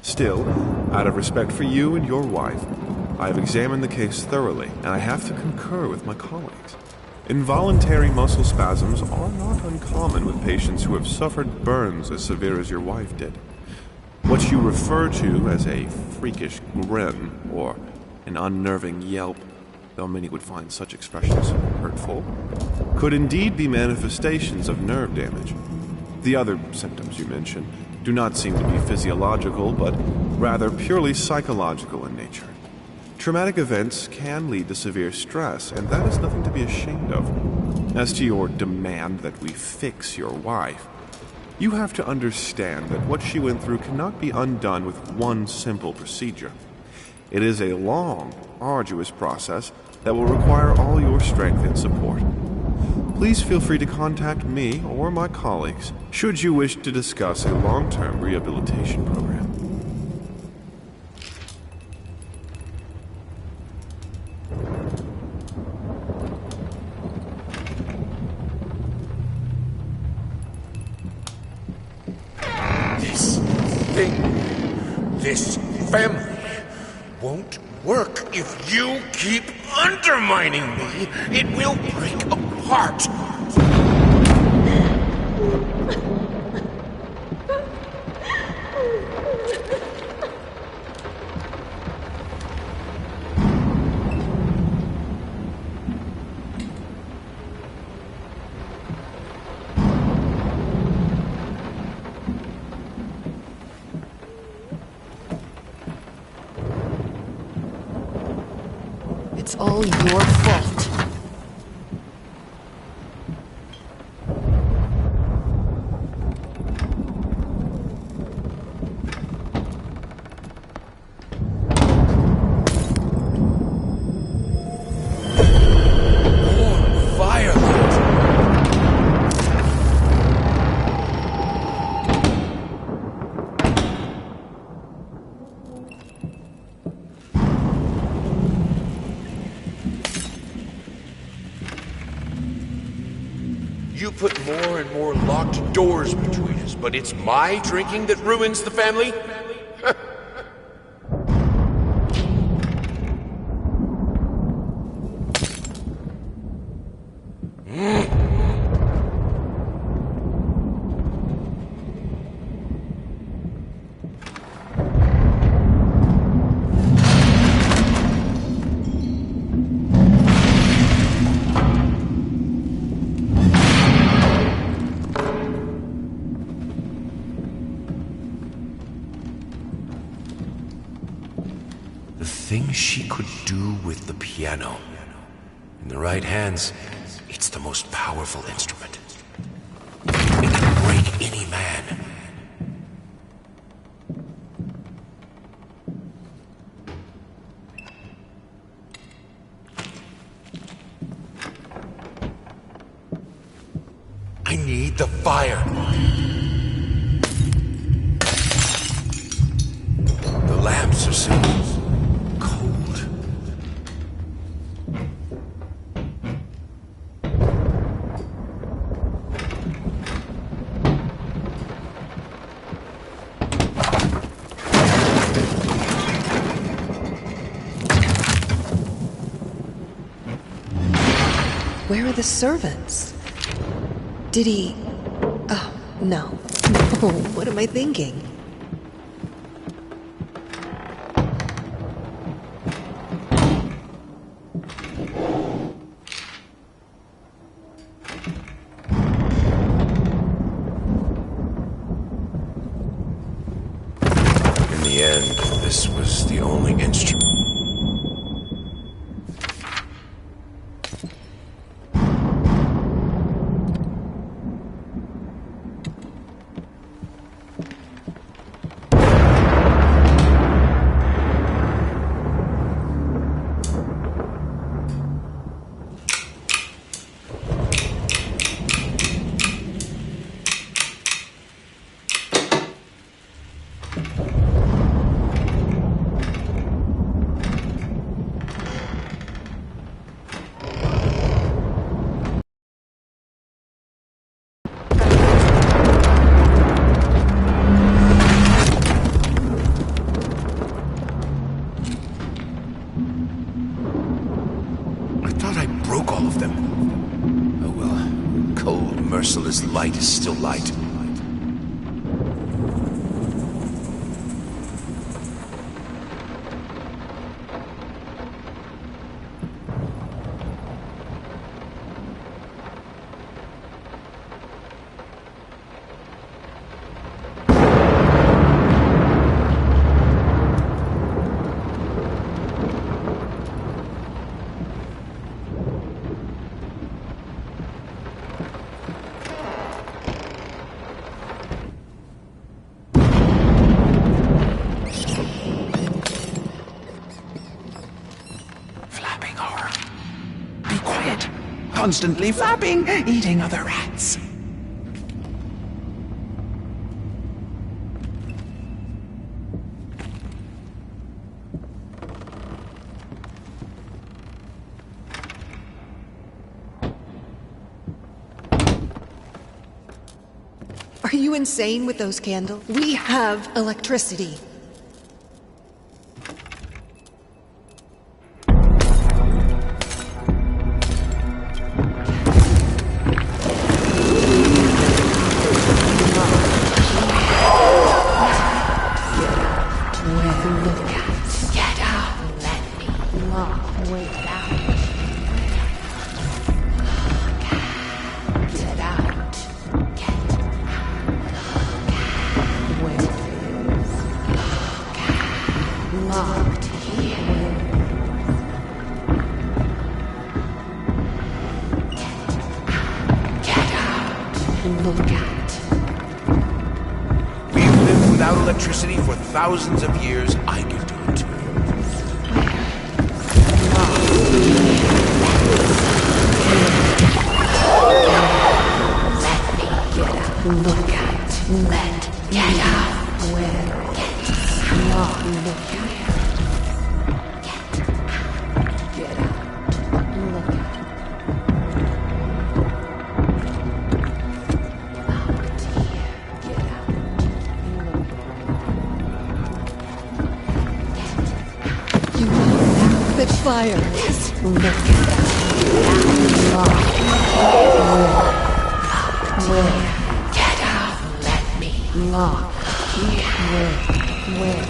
Still, out of respect for you and your wife, I have examined the case thoroughly, and I have to concur with my colleagues. Involuntary muscle spasms are not uncommon with patients who have suffered burns as severe as your wife did. What you refer to as a freakish grin or an unnerving yelp, though many would find such expressions hurtful, could indeed be manifestations of nerve damage. The other symptoms you mentioned do not seem to be physiological, but rather purely psychological in nature. Traumatic events can lead to severe stress, and that is nothing to be ashamed of. As to your demand that we fix your wife, you have to understand that what she went through cannot be undone with one simple procedure. It is a long, arduous process that will require all your strength and support. Please feel free to contact me or my colleagues should you wish to discuss a long-term rehabilitation program. This family won't work if you keep undermining me. It will break apart. It's all your fault. You put more and more locked doors between us, but it's my drinking that ruins the family? The things she could do with the piano. In the right hands, it's the most powerful instrument. It can break any man. I need the fire. The lamps are soon cold. Where are the servants? Did he... Oh, no. No, what am I thinking? this was the only instrument. Merciless light is still light. Constantly flapping, eating other rats. Are you insane with those candles? We have electricity. Electricity for thousands of years, I can do it too. Look at, let, get out, where, get, not look at, get out, look at. Fire. Look at where? Get out. Let me. Lock. Where?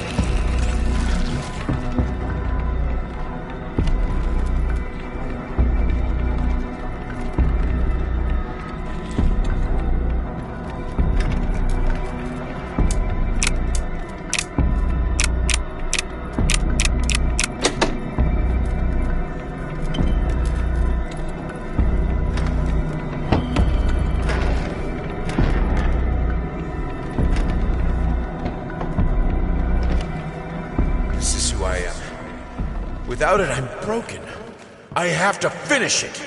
Without it, I'm broken. I have to finish it.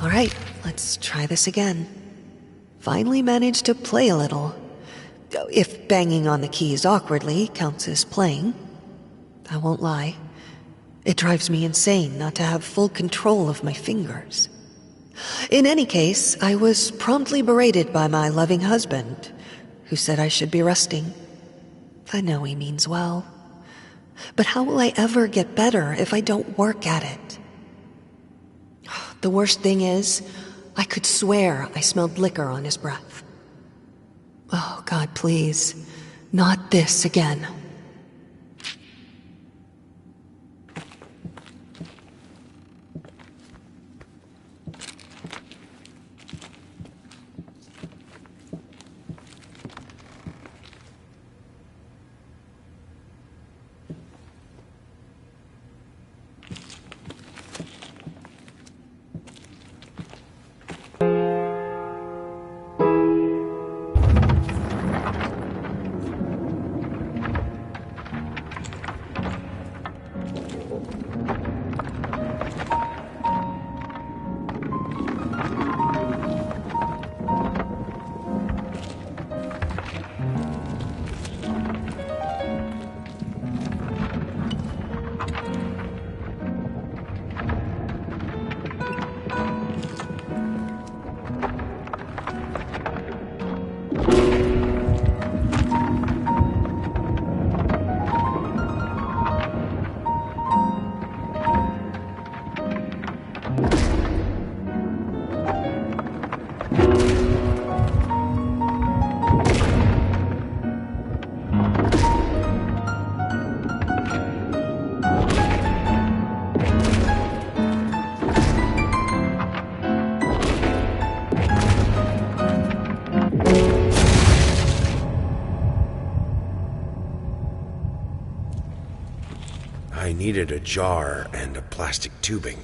All right, let's try this again. Finally managed to play a little. If banging on the keys awkwardly counts as playing. I won't lie. It drives me insane not to have full control of my fingers. In any case, I was promptly berated by my loving husband, who said I should be resting. I know he means well. But how will I ever get better if I don't work at it? The worst thing is, I could swear I smelled liquor on his breath. Oh, God, please, not this again. I needed a jar and a plastic tubing.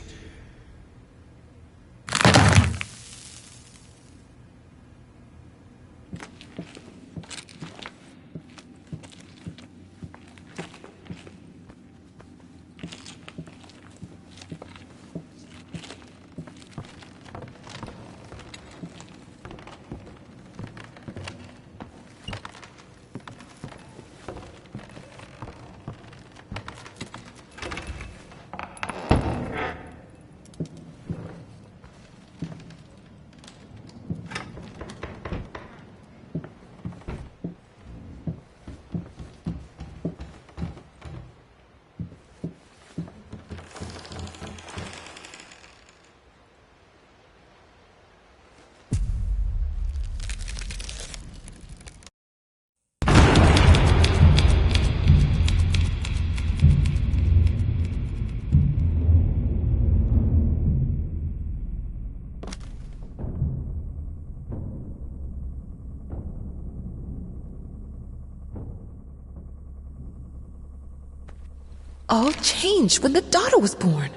All changed when the daughter was born.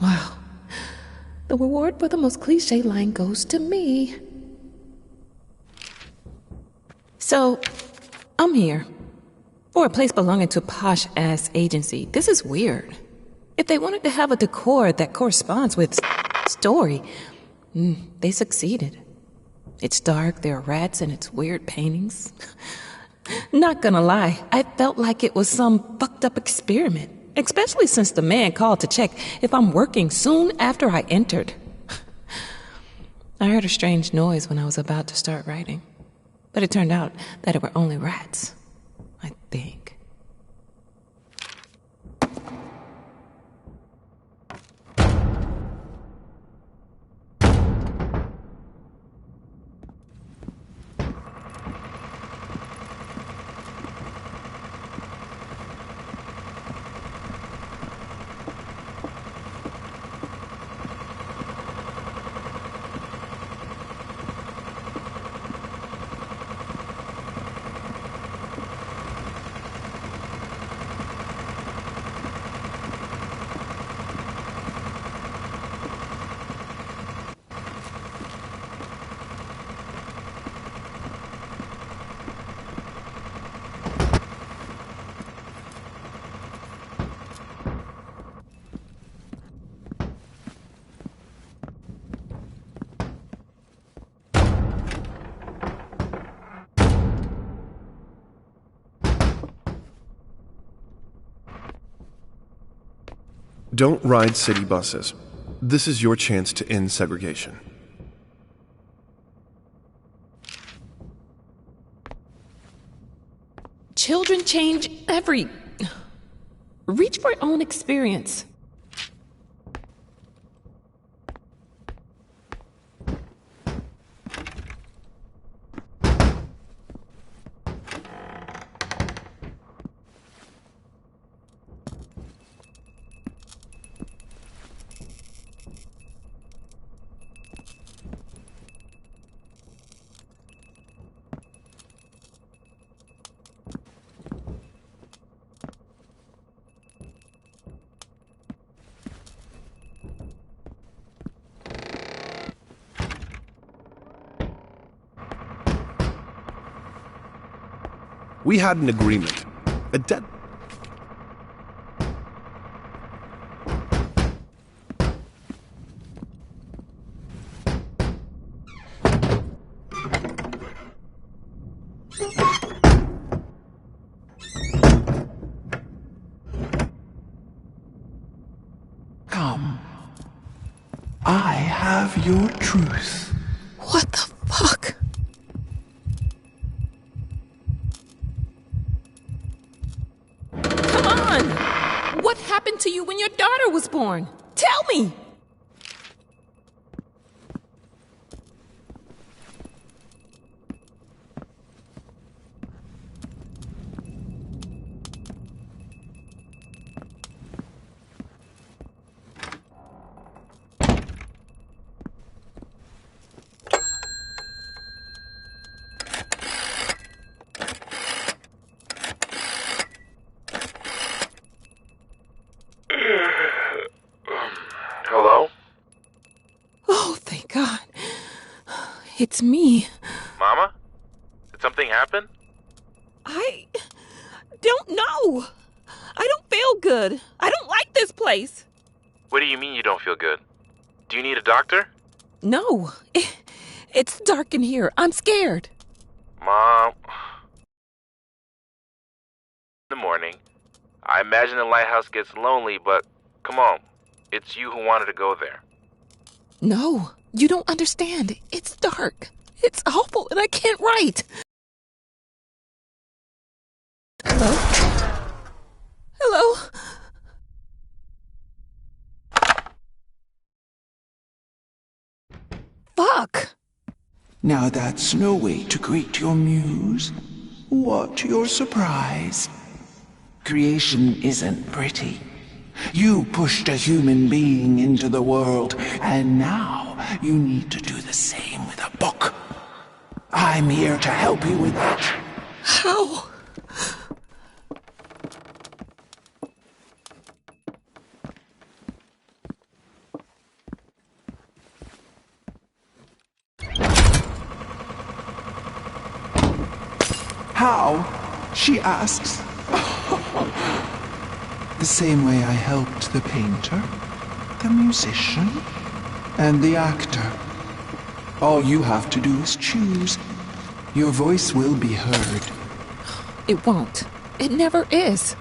Wow. The reward for the most cliche line goes to me. So, I'm here. For a place belonging to a posh-ass agency, this is weird. If they wanted to have a decor that corresponds with story, they succeeded. It's dark, there are rats, and it's weird paintings. Not gonna lie, I felt like it was some fucked up experiment, especially since the man called to check if I'm working soon after I entered. I heard a strange noise when I was about to start writing, but it turned out that it were only rats, I think. Don't ride city buses. This is your chance to end segregation. Children change reach for your own experience. We had an agreement. A debt. Come. I have your truth. What the fuck? Come on! What happened to you when your daughter was born? Tell me! It's me. Mama? Did something happen? I don't know. I don't feel good. I don't like this place. What do you mean you don't feel good? Do you need a doctor? No. It's dark in here. I'm scared. Mom. In the morning. I imagine the lighthouse gets lonely, but come on. It's you who wanted to go there. No, you don't understand. It's dark. It's awful, and I can't write. Hello? Hello? Fuck! Now that's no way to greet your muse. What your surprise? Creation isn't pretty. You pushed a human being into the world, and now you need to do the same with a book. I'm here to help you with that. How? How? She asks. The same way I helped the painter, the musician, and the actor. All you have to do is choose. Your voice will be heard. It won't. It never is.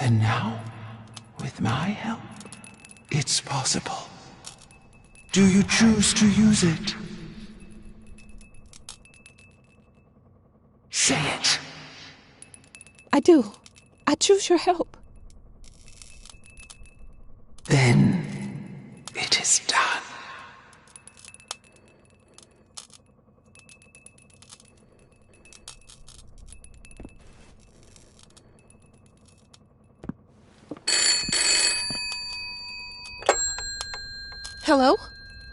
And now, with my help, it's possible. Do you choose to use it? Say it. I do. I choose your help. Then it is done. Hello?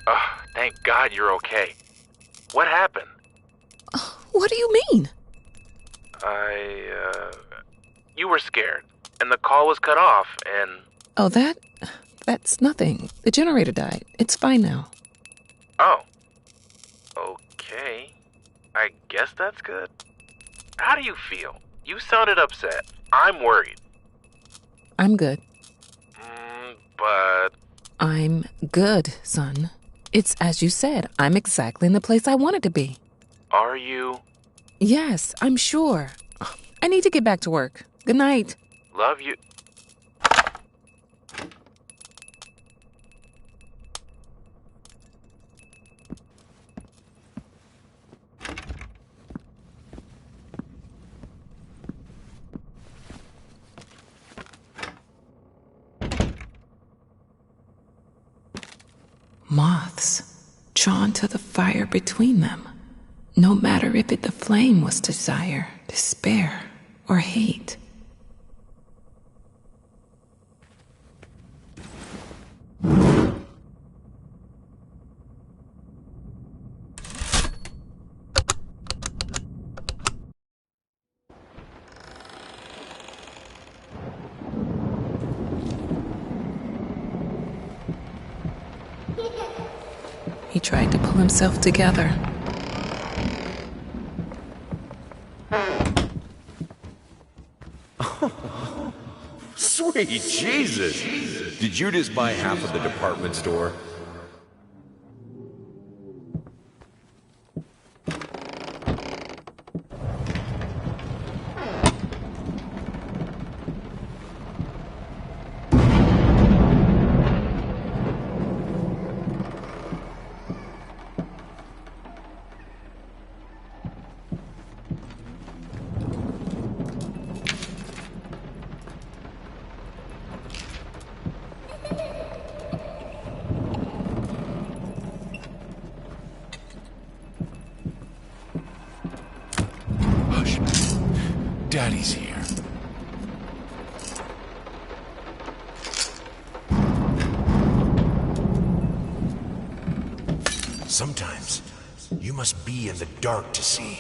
Oh, thank God you're okay. What happened? What do you mean? You were scared, and the call was cut off, and... Oh, that's nothing. The generator died. It's fine now. Oh. Okay. I guess that's good. How do you feel? You sounded upset. I'm worried. I'm good. But... I'm good, son. It's as you said. I'm exactly in the place I wanted to be. Are you? Yes, I'm sure. I need to get back to work. Good night. Love you. Moths, drawn to the fire between them, no matter if the flame was desire, despair, or hate. He tried to pull himself together. Sweet Jesus! Did you just buy half of the department store? Daddy's here. Sometimes, you must be in the dark to see.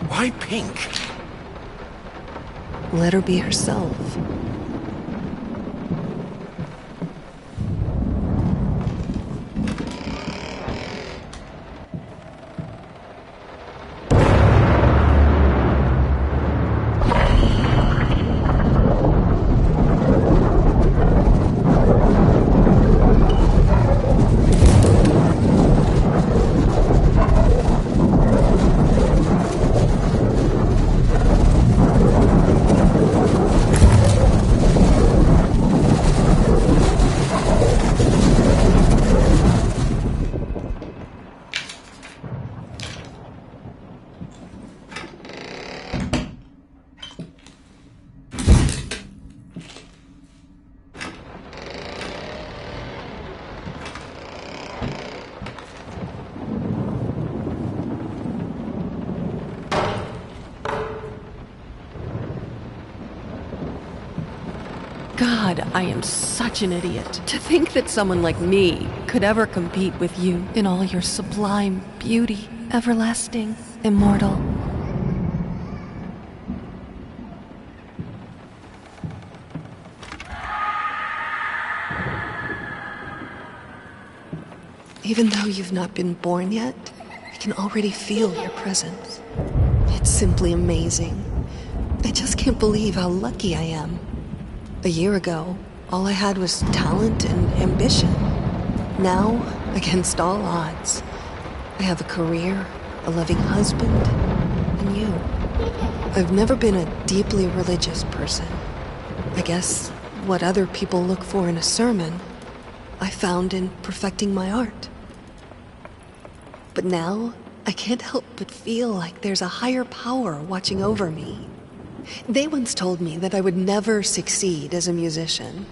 Why pink? Let her be herself. God, I am such an idiot. To think that someone like me could ever compete with you in all your sublime beauty, everlasting, immortal. Even though you've not been born yet, I can already feel your presence. It's simply amazing. I just can't believe how lucky I am. A year ago, all I had was talent and ambition. Now, against all odds, I have a career, a loving husband, and you. I've never been a deeply religious person. I guess what other people look for in a sermon, I found in perfecting my art. But now, I can't help but feel like there's a higher power watching over me. They once told me that I would never succeed as a musician.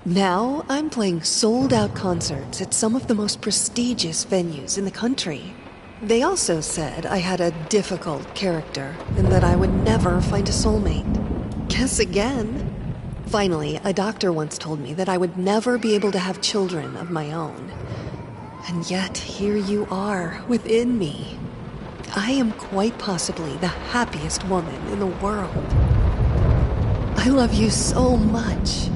Now, I'm playing sold-out concerts at some of the most prestigious venues in the country. They also said I had a difficult character and that I would never find a soulmate. Guess again. Finally, a doctor once told me that I would never be able to have children of my own. And yet, here you are, within me. I am quite possibly the happiest woman in the world. I love you so much.